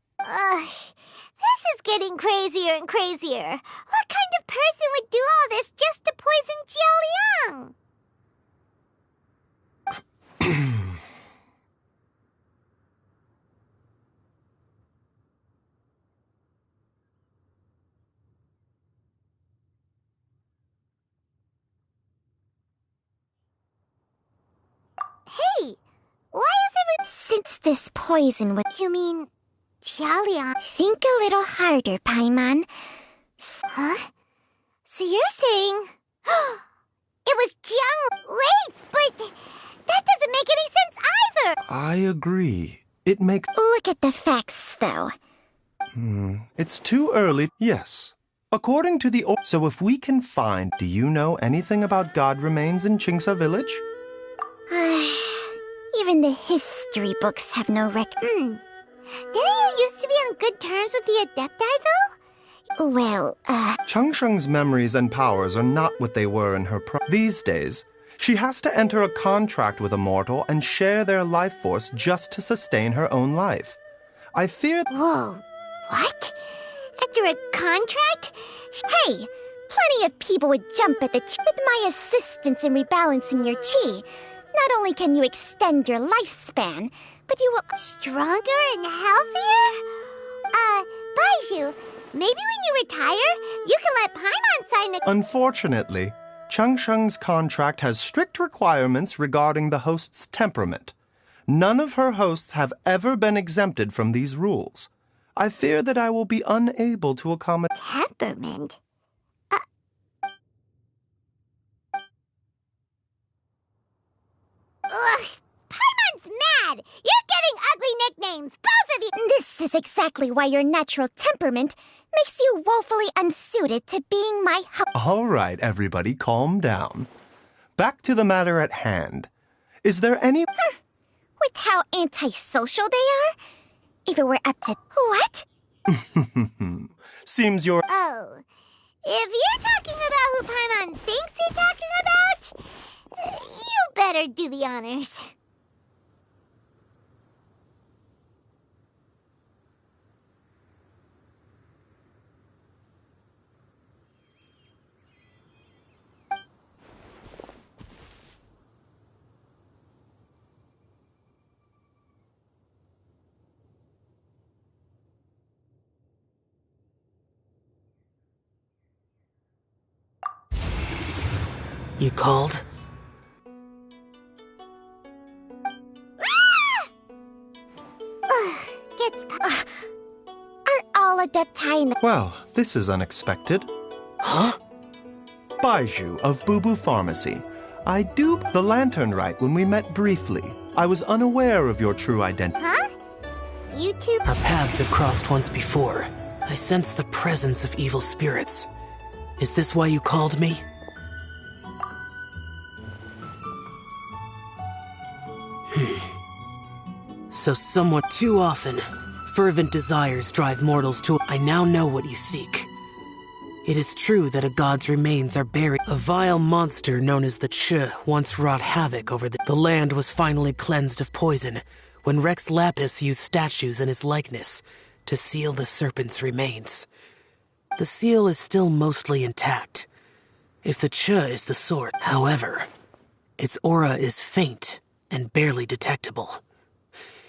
This is getting crazier and crazier. What kind of person would do all this just to poison Jiao Liang? Hey, why is everyone... Since this poison was... You mean Jialian. Think a little harder, Paimon. Huh? So you're saying... it was Jiang... Wait, but... that doesn't make any sense either! I agree. It makes... Look at the facts, though. It's too early. Yes. According to the... So if we can find... Do you know anything about God remains in Chingsa village? Even the history books have no Didn't you used to be on good terms with the Adepti, though? Well, Changsheng's memories and powers are not what they were in her These days, she has to enter a contract with a mortal and share their life force just to sustain her own life. I fear... Whoa. What? Enter a contract? Hey, plenty of people would jump at the with my assistance in rebalancing your chi. Not only can you extend your lifespan, but you will... Stronger and healthier? Baizhu, maybe when you retire, you can let Paimon sign a... Unfortunately, Changsheng's contract has strict requirements regarding the host's temperament. None of her hosts have ever been exempted from these rules. I fear that I will be unable to accommodate... Temperament? Ugh, Paimon's mad! You're getting ugly nicknames, both of you! This is exactly why your natural temperament makes you woefully unsuited to being my All right, everybody, calm down. Back to the matter at hand. Is there any... With how antisocial they are? If it were up to... What? Seems you're... Oh, if you're talking about who Paimon thinks you're talking about, you better do the honors. You called? Are all Adepti in the... Well, this is unexpected. Huh? Baizhu of Bubu Pharmacy. I duped the lantern right when we met briefly. I was unaware of your true identity. Huh? You two... Our paths have crossed once before. I sense the presence of evil spirits. Is this why you called me? So somewhat too often, fervent desires drive mortals to... I now know what you seek. It is true that a god's remains are buried. A vile monster known as the Ch once wrought havoc over the land was finally cleansed of poison when Rex Lapis used statues in his likeness to seal the serpent's remains. The seal is still mostly intact, if the Ch is the source. However, its aura is faint and barely detectable.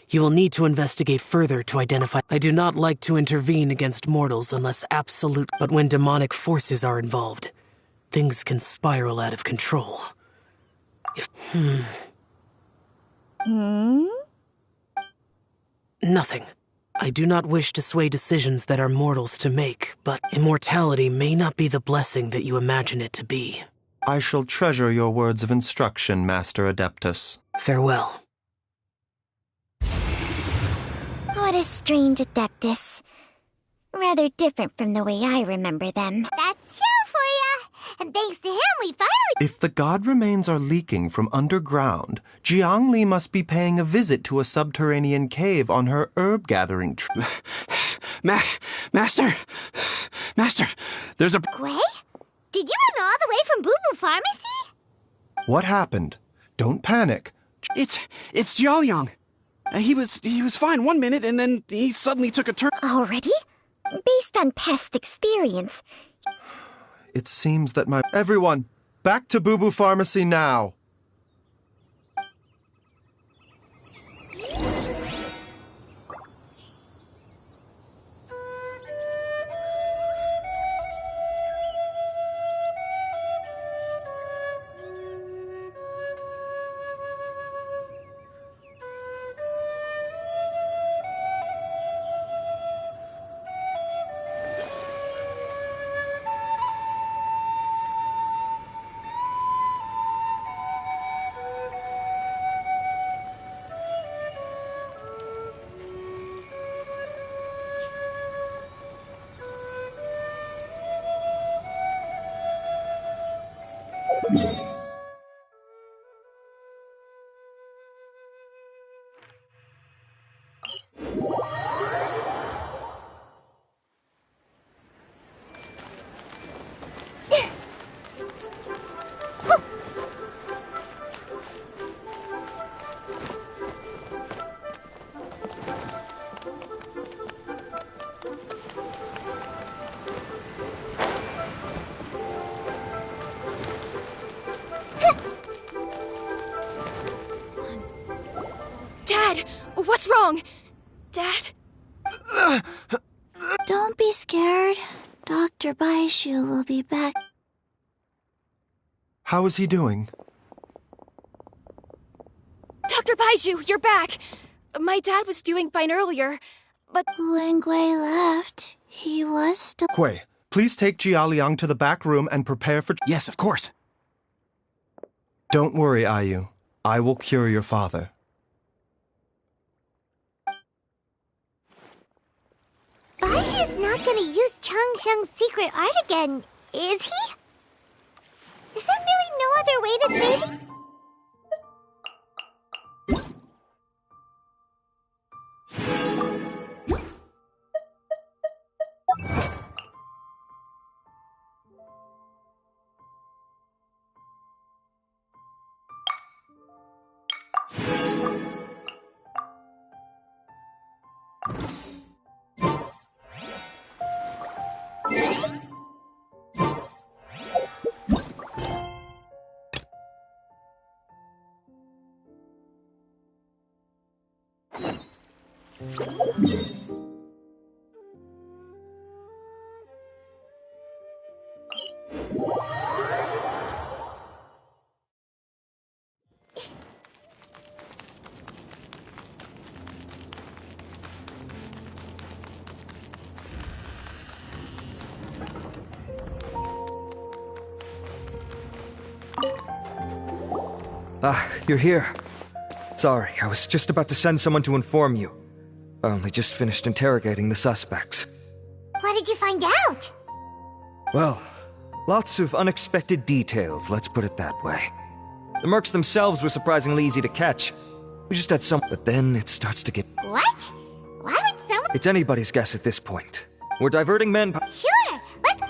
You will need to investigate further to identify... I do not like to intervene against mortals unless absolute... But when demonic forces are involved, things can spiral out of control. If... Nothing. I do not wish to sway decisions that are mortals to make, but immortality may not be the blessing that you imagine it to be. I shall treasure your words of instruction, Master Adeptus. Farewell. What a strange Adeptus. Rather different from the way I remember them. That's Xiao for ya! And thanks to him, we finally... If the god remains are leaking from underground, Jiangli must be paying a visit to a subterranean cave on her herb-gathering trip. Master, there's a... Gui? Did you run all the way from Bubu Pharmacy? What happened? Don't panic. It's Jialiang. He was fine one minute, and then he suddenly took a turn. Already? Based on past experience. It seems that my... Everyone, back to Bubu Pharmacy now. Dad, what's wrong? Dad? Don't be scared. Dr. Baishu will be back. How is he doing? Dr. Baishu, you're back! My dad was doing fine earlier, but... When Gui left, he was still... Gui, please take Jia Liang to the back room and prepare for... Yes, of course. Don't worry, Ayu. I will cure your father. Baishu's not gonna use Changsheng's secret art again, is he? Is there really no other way to save him? Ah, you're here. Sorry, I was just about to send someone to inform you. I only just finished interrogating the suspects. What did you find out? Well, lots of unexpected details, let's put it that way. The mercs themselves were surprisingly easy to catch. We just had some... But then it starts to get... What? Why would someone... It's anybody's guess at this point. We're diverting men... Sure, let's...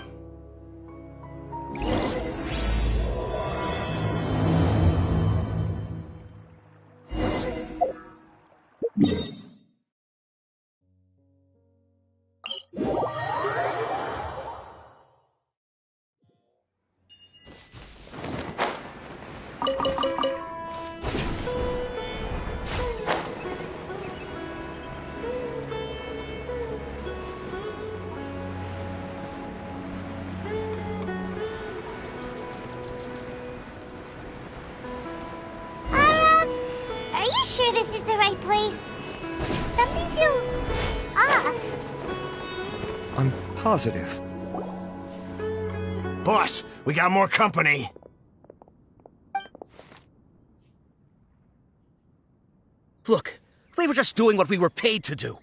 Are you sure this is the right place? Something feels off. I'm positive. Boss, we got more company. Look, we were just doing what we were paid to do.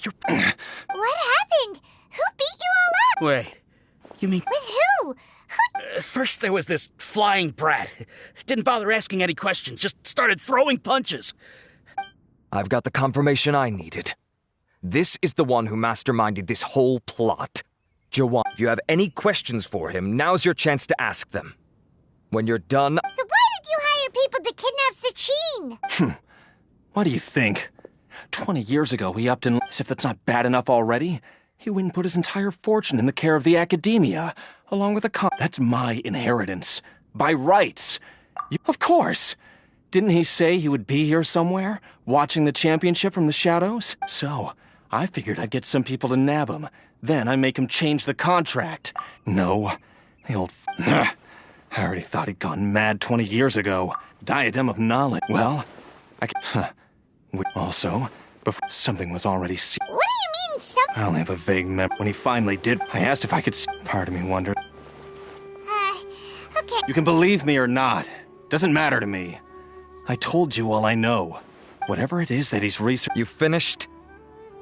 What happened? Who beat you all up? Wait, you mean... With who? First there was this flying brat. Didn't bother asking any questions, just started throwing punches. I've got the confirmation I needed. This is the one who masterminded this whole plot. Jawan, if you have any questions for him, now's your chance to ask them. When you're done... So why did you hire people to kidnap Sachin? What do you think? 20 years ago, he upped in... As if that's not bad enough already, he went and put his entire fortune in the care of the academia, along with a That's my inheritance. By rights. Of course. Didn't he say he would be here somewhere, watching the championship from the shadows? So, I figured I'd get some people to nab him. Then I make him change the contract. No. The old I already thought he'd gone mad 20 years ago. Diadem of knowledge. Well, Also, before something was already What do you mean, I only have a vague memory. When he finally did, I asked if I could Part of me wondered. Okay. You can believe me or not. Doesn't matter to me. I told you all I know. Whatever it is that he's You finished?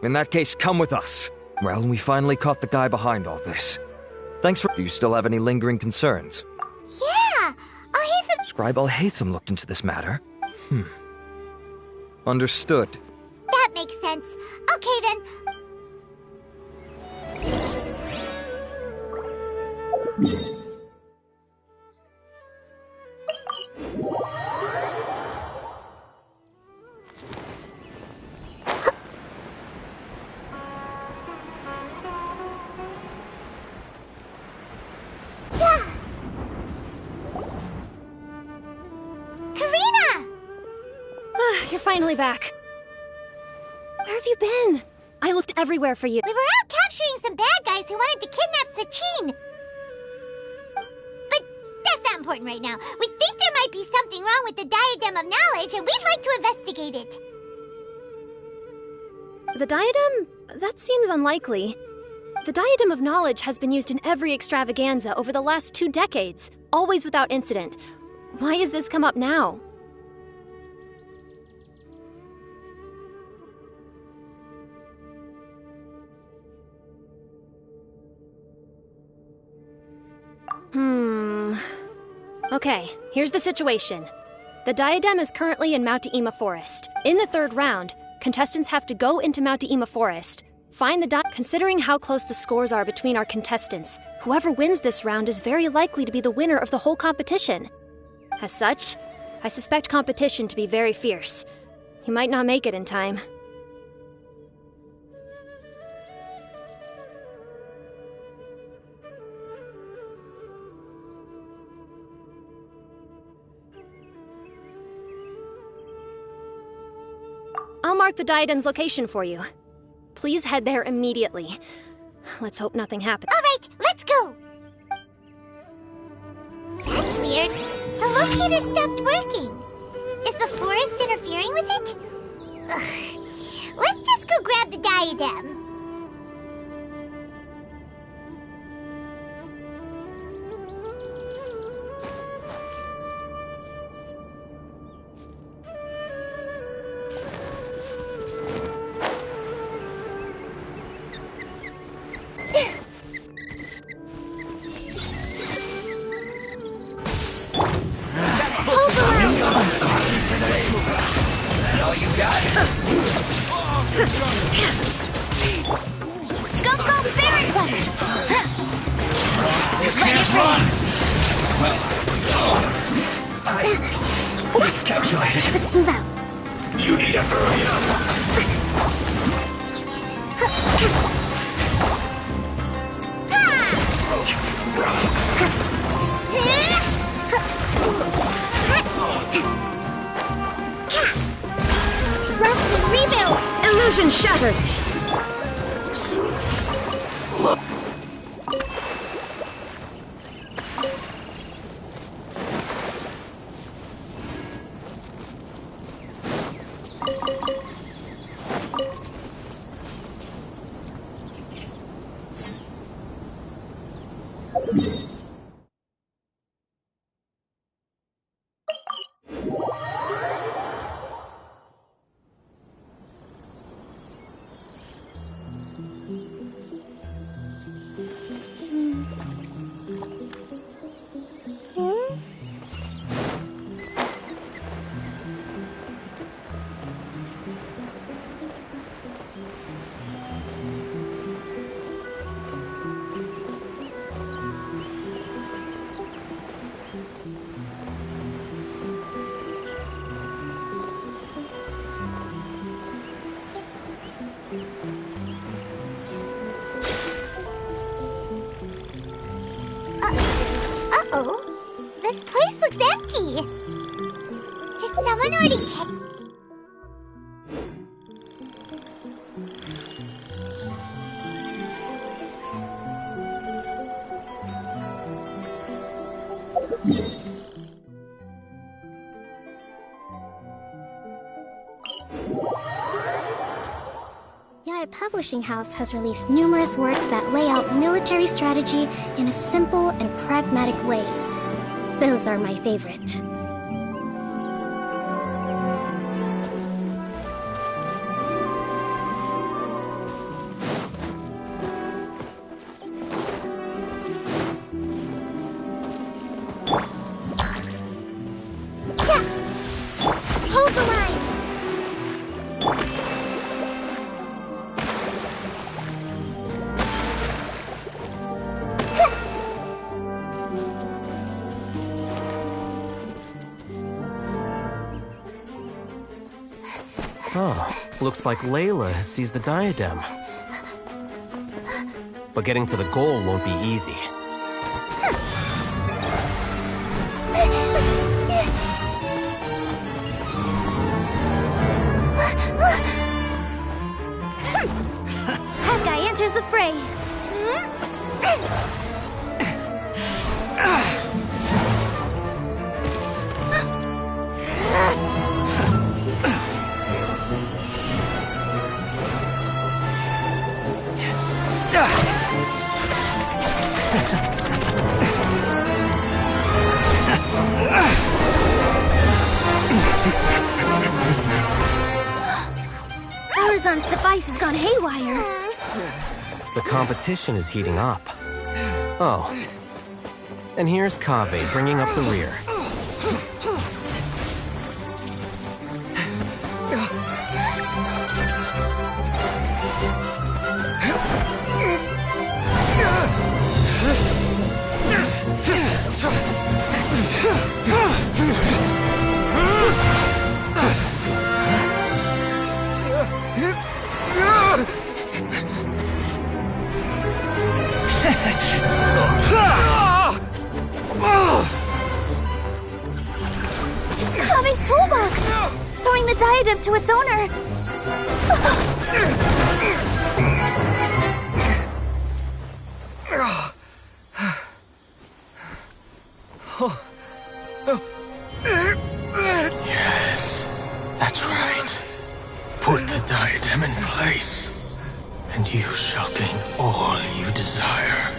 In that case, come with us. Well, we finally caught the guy behind all this. Thanks for... Do you still have any lingering concerns? Yeah! Scribe Al-Haytham looked into this matter. Understood. That makes sense. Okay then. You're finally back. Where have you been? I looked everywhere for you. We were out capturing some bad guys who wanted to kidnap Sachin. But that's not important right now. We think there might be something wrong with the Diadem of Knowledge, and we'd like to investigate it. The diadem? That seems unlikely. The Diadem of Knowledge has been used in every extravaganza over the last 2 decades, always without incident. Why has this come up now? Okay, here's the situation. The Diadem is currently in Mount Deima Forest. In the 3rd round, contestants have to go into Mount Deima Forest, find the Considering how close the scores are between our contestants, whoever wins this round is very likely to be the winner of the whole competition. As such, I suspect competition to be very fierce. You might not make it in time. I'll mark the Diadem's location for you. Please head there immediately. Let's hope nothing happens. All right, let's go. That's weird. The locator stopped working. Is the forest interfering with it? Ugh. Let's just go grab the diadem. Let's move out. You need to hurry up. Rust and rebuild. Illusion shattered. Uh-oh. This place looks empty. Did someone already take... Yaya Publishing House has released numerous works that lay out military strategy in a simple and pragmatic way. Those are my favorite. Oh, looks like Layla has seized the diadem. But getting to the goal won't be easy. That guy enters the fray. Horizon's device has gone haywire. The competition is heating up. Oh. And here's Kaveh bringing up the rear. It's Kaveh's toolbox! Throwing the diadem to its owner! Yes, that's right. Put the diadem in place, and you shall gain all you desire.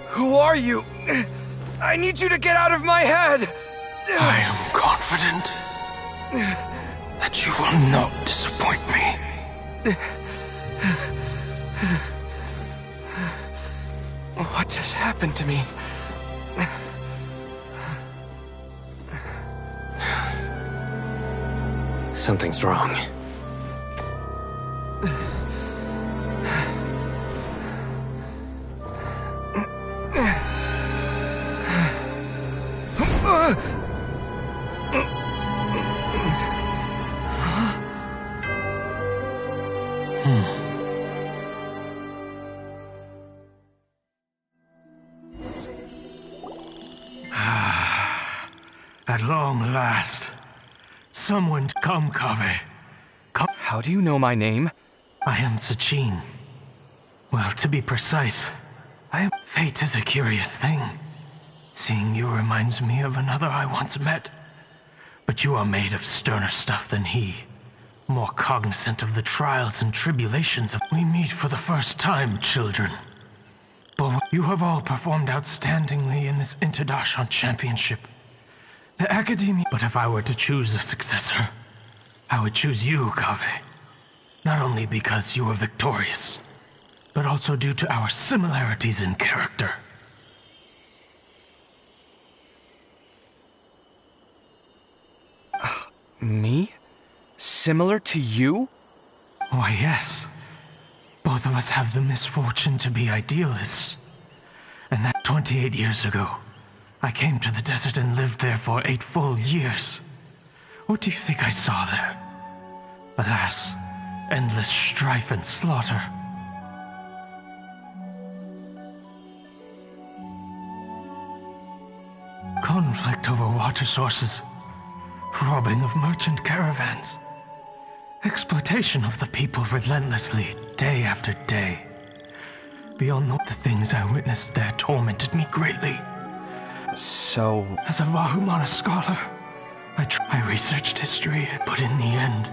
Who are you? I need you to get out of my head! I am confident that you will not disappoint me. What just happened to me? Something's wrong. At long last, someone come, Kaveh. Come. How do you know my name? I am Sachin. Well, to be precise, fate is a curious thing. Seeing you reminds me of another I once met. But you are made of sterner stuff than he. More cognizant of the trials and tribulations of we meet for the first time, children. But you have all performed outstandingly in this Interdarshan Championship. The Academy. But if I were to choose a successor, I would choose you, Kaveh. Not only because you were victorious, but also due to our similarities in character. Me? Similar to you? Why, yes. Both of us have the misfortune to be idealists. And that 28 years ago, I came to the desert and lived there for 8 full years. What do you think I saw there? Alas, endless strife and slaughter. Conflict over water sources, robbing of merchant caravans, exploitation of the people relentlessly, day after day. Beyond the things I witnessed there tormented me greatly. So... As a Vahumana scholar, I researched history, but in the end,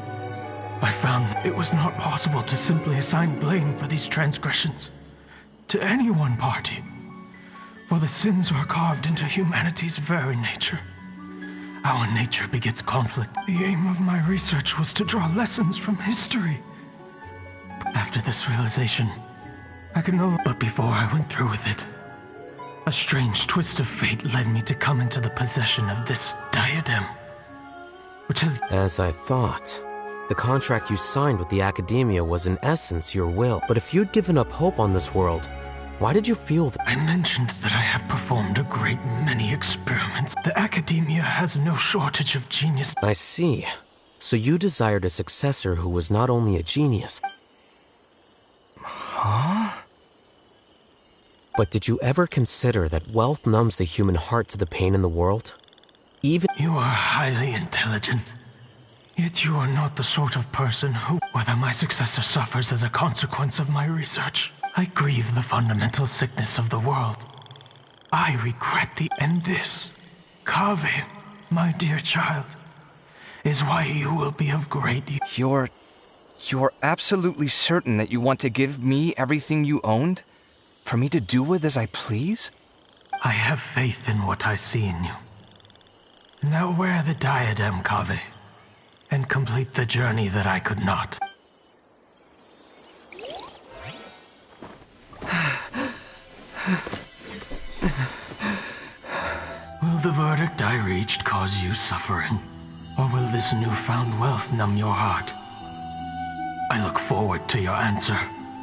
I found it was not possible to simply assign blame for these transgressions to any one party, for the sins are carved into humanity's very nature. Our nature begets conflict. The aim of my research was to draw lessons from history. After this realization, I could no longer. But before I went through with it, a strange twist of fate led me to come into the possession of this diadem, which has... As I thought. The contract you signed with the Academia was in essence your will. But if you'd given up hope on this world, Why did you feel that? I mentioned that I have performed a great many experiments. The Academia has no shortage of genius. I see. So you desired a successor who was not only a genius. Huh? But did you ever consider that wealth numbs the human heart to the pain in the world? Even— You are highly intelligent. Yet you are not the sort of person who, whether my successor suffers as a consequence of my research, I grieve the fundamental sickness of the world. I regret and this, Kaveh, my dear child, is why you will be of great use. You're absolutely certain that you want to give me everything you owned? For me to do with as I please? I have faith in what I see in you. Now wear the diadem, Kaveh, and complete the journey that I could not. Will the verdict I reached cause you suffering? Or will this newfound wealth numb your heart? I look forward to your answer.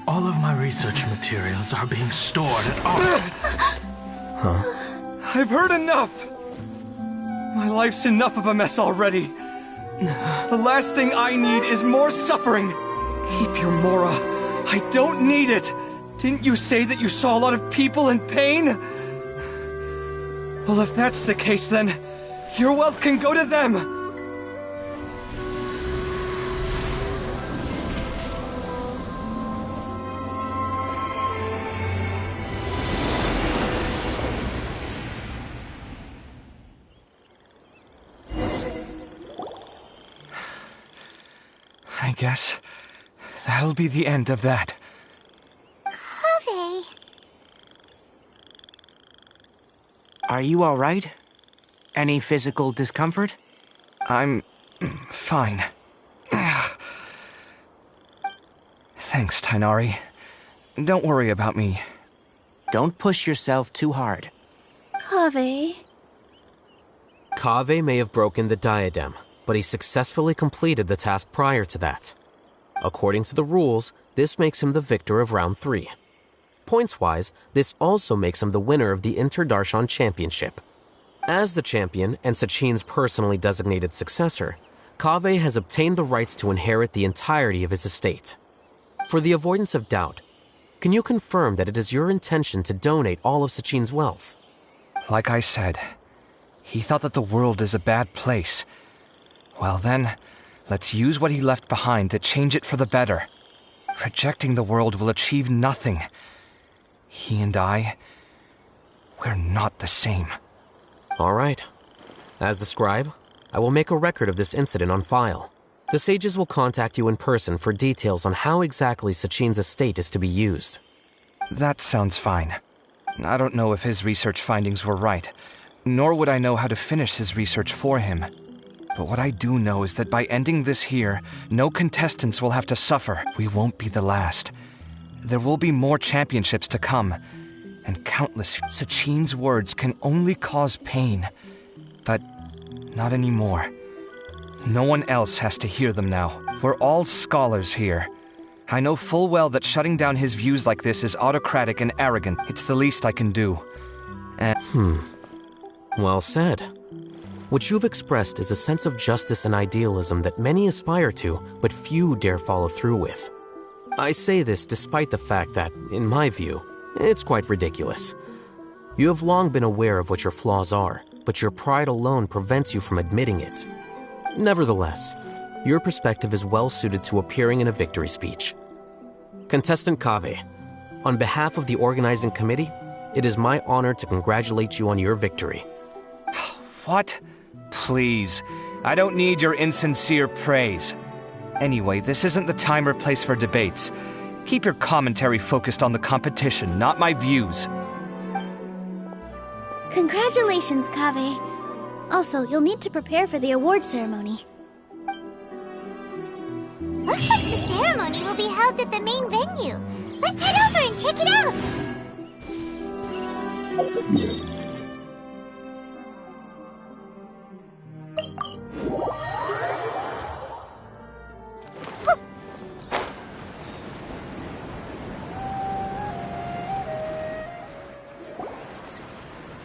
All of my research materials are being stored at all. Huh? I've heard enough! My life's enough of a mess already. The last thing I need is more suffering. Keep your Mora. I don't need it. Didn't you say that you saw a lot of people in pain? Well, if that's the case, then your wealth can go to them. I guess that'll be the end of that. Kaveh. Are you all right? Any physical discomfort? I'm fine. Thanks, Tainari. Don't worry about me. Don't push yourself too hard. Kaveh. Kaveh may have broken the diadem, but he successfully completed the task prior to that. According to the rules, this makes him the victor of round 3. Points-wise, this also makes him the winner of the Inter-Darshan Championship. As the champion and Sachin's personally designated successor, Kaveh has obtained the rights to inherit the entirety of his estate. For the avoidance of doubt, can you confirm that it is your intention to donate all of Sachin's wealth? Like I said, he thought that the world is a bad place. Well then, let's use what he left behind to change it for the better. Rejecting the world will achieve nothing. He and I, we're not the same. All right. As the scribe, I will make a record of this incident on file. The sages will contact you in person for details on how exactly Sachin's estate is to be used. That sounds fine. I don't know if his research findings were right, nor would I know how to finish his research for him. But what I do know is that by ending this here, no contestants will have to suffer. We won't be the last. There will be more championships to come, and countless. Sachin's words can only cause pain, but not anymore. No one else has to hear them now. We're all scholars here. I know full well that shutting down his views like this is autocratic and arrogant. It's the least I can do. And Well said. What you've expressed is a sense of justice and idealism that many aspire to, but few dare follow through with. I say this despite the fact that, in my view, it's quite ridiculous. You have long been aware of what your flaws are, but your pride alone prevents you from admitting it. Nevertheless, your perspective is well suited to appearing in a victory speech. Contestant Kaveh, on behalf of the organizing committee, it is my honor to congratulate you on your victory. What? Please. I don't need your insincere praise. Anyway, this isn't the time or place for debates. Keep your commentary focused on the competition, not my views. Congratulations, Kaveh. Also, you'll need to prepare for the award ceremony. Looks like the ceremony will be held at the main venue. Let's head over and check it out!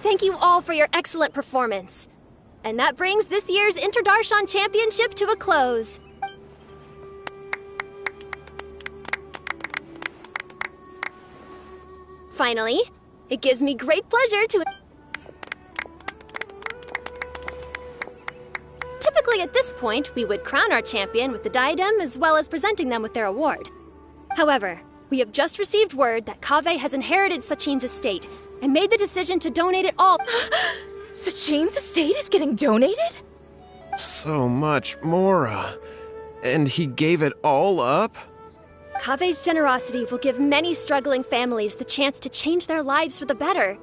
Thank you all for your excellent performance. And that brings this year's Interdarshan Championship to a close. Finally, it gives me great pleasure to... Typically at this point, we would crown our champion with the diadem as well as presenting them with their award. However, we have just received word that Kaveh has inherited Sachin's estate and made the decision to donate it all. Sachin's estate is getting donated? So much, Mora. And he gave it all up? Kaveh's generosity will give many struggling families the chance to change their lives for the better.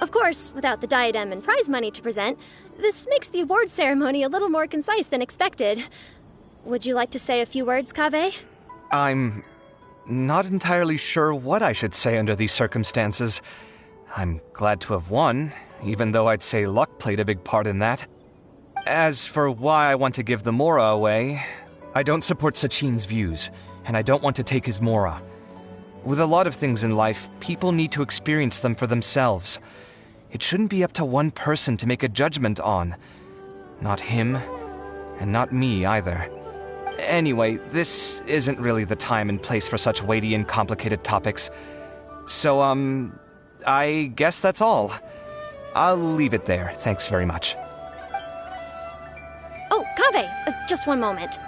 Of course, without the diadem and prize money to present, this makes the award ceremony a little more concise than expected. Would you like to say a few words, Kaveh? I'm not entirely sure what I should say under these circumstances. I'm glad to have won, even though I'd say luck played a big part in that. As for why I want to give the Mora away, I don't support Sachin's views, and I don't want to take his Mora. With a lot of things in life, people need to experience them for themselves. It shouldn't be up to one person to make a judgment on. Not him, and not me either. Anyway, this isn't really the time and place for such weighty and complicated topics. So, I guess that's all. I'll leave it there. Thanks very much. Oh, Kaveh, just one moment.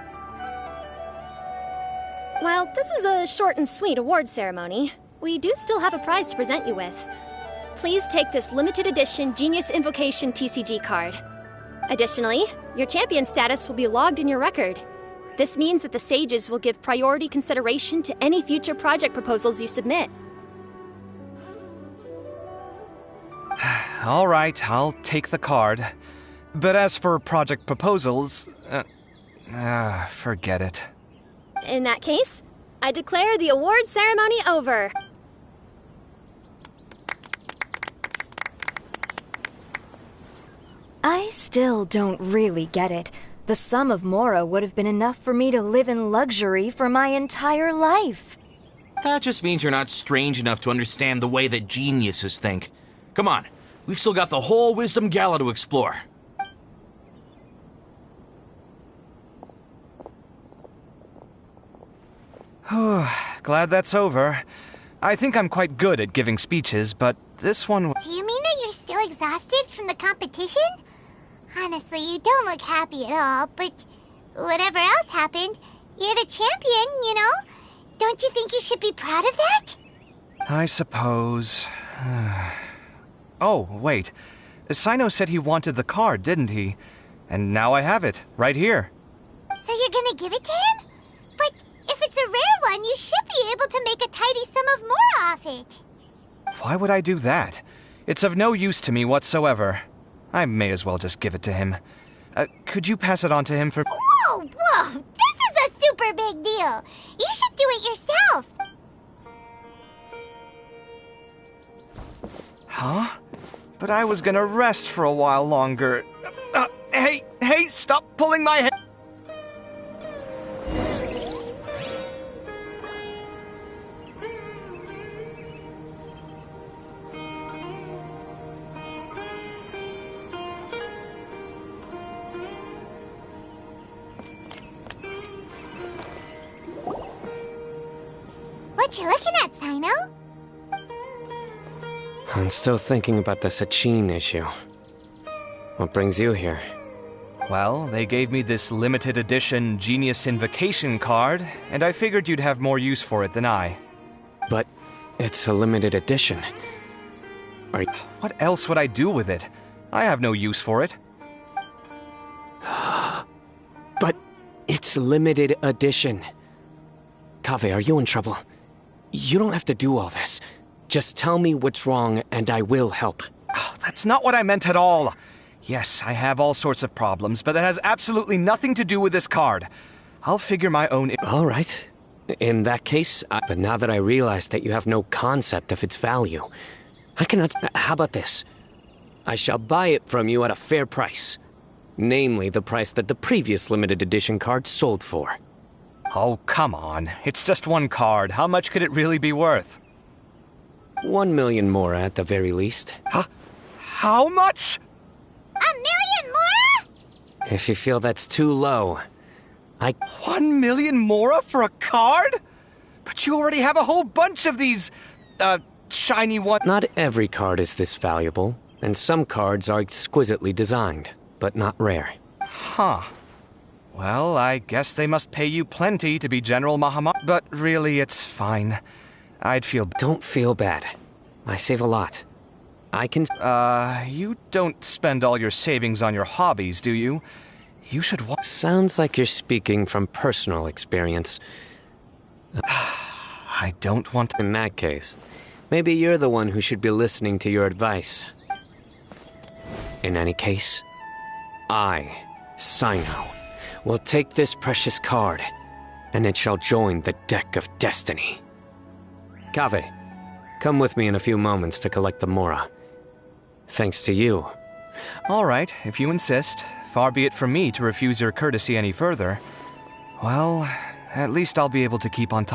While this is a short and sweet award ceremony, we do still have a prize to present you with. Please take this limited edition Genius Invocation TCG card. Additionally, your champion status will be logged in your record. This means that the Sages will give priority consideration to any future project proposals you submit. All right, I'll take the card. But as for project proposals, forget it. In that case, I declare the award ceremony over. I still don't really get it. The sum of Mora would have been enough for me to live in luxury for my entire life. That just means you're not strange enough to understand the way that geniuses think. Come on, we've still got the whole Wisdom Gala to explore. Glad that's over. I think I'm quite good at giving speeches, but this one... Do you mean that you're still exhausted from the competition? Honestly, you don't look happy at all, but whatever else happened, you're the champion, you know? Don't you think you should be proud of that? I suppose... Oh, wait. Sino said he wanted the card, didn't he? And now I have it, right here. So you're gonna give it to him? But if it's a rare one, you should be able to make a tidy sum of Mora off it. Why would I do that? It's of no use to me whatsoever. I may as well just give it to him. Could you pass it on to him for... Whoa, whoa! This is a super big deal! You should do it yourself! Huh? But I was gonna rest for a while longer. Hey, stop pulling my hair! What you looking at, Sino? I'm still thinking about the Sachin issue. What brings you here? Well, they gave me this limited edition Genius Invocation card, and I figured you'd have more use for it than I. But it's a limited edition. What else would I do with it? I have no use for it. But it's limited edition. Kaveh, are you in trouble? You don't have to do all this. Just tell me what's wrong, and I will help. Oh, that's not what I meant at all. Yes, I have all sorts of problems, but that has absolutely nothing to do with this card. I'll figure my own... All right. In that case, but now that I realize that you have no concept of its value, I cannot... How about this? I shall buy it from you at a fair price. Namely, the price that the previous limited edition card sold for. Oh, come on. It's just one card. How much could it really be worth? 1 million more at the very least. Huh? How much? 1,000,000 Mora? If you feel that's too low, 1,000,000 Mora for a card? But you already have a whole bunch of these, shiny ones. Not every card is this valuable, and some cards are exquisitely designed, but not rare. Huh. Well, I guess they must pay you plenty to be General Mahamar. But really, it's fine. I'd feel... Don't feel bad. I save a lot. I can... You don't spend all your savings on your hobbies, do you? You should... Sounds like you're speaking from personal experience. I don't want... In that case, maybe you're the one who should be listening to your advice. In any case, I, Sino, will take this precious card, and it shall join the deck of destiny. Kaveh, come with me in a few moments to collect the Mora. Thanks to you. All right, if you insist. Far be it from me to refuse your courtesy any further. Well, at least I'll be able to keep on top.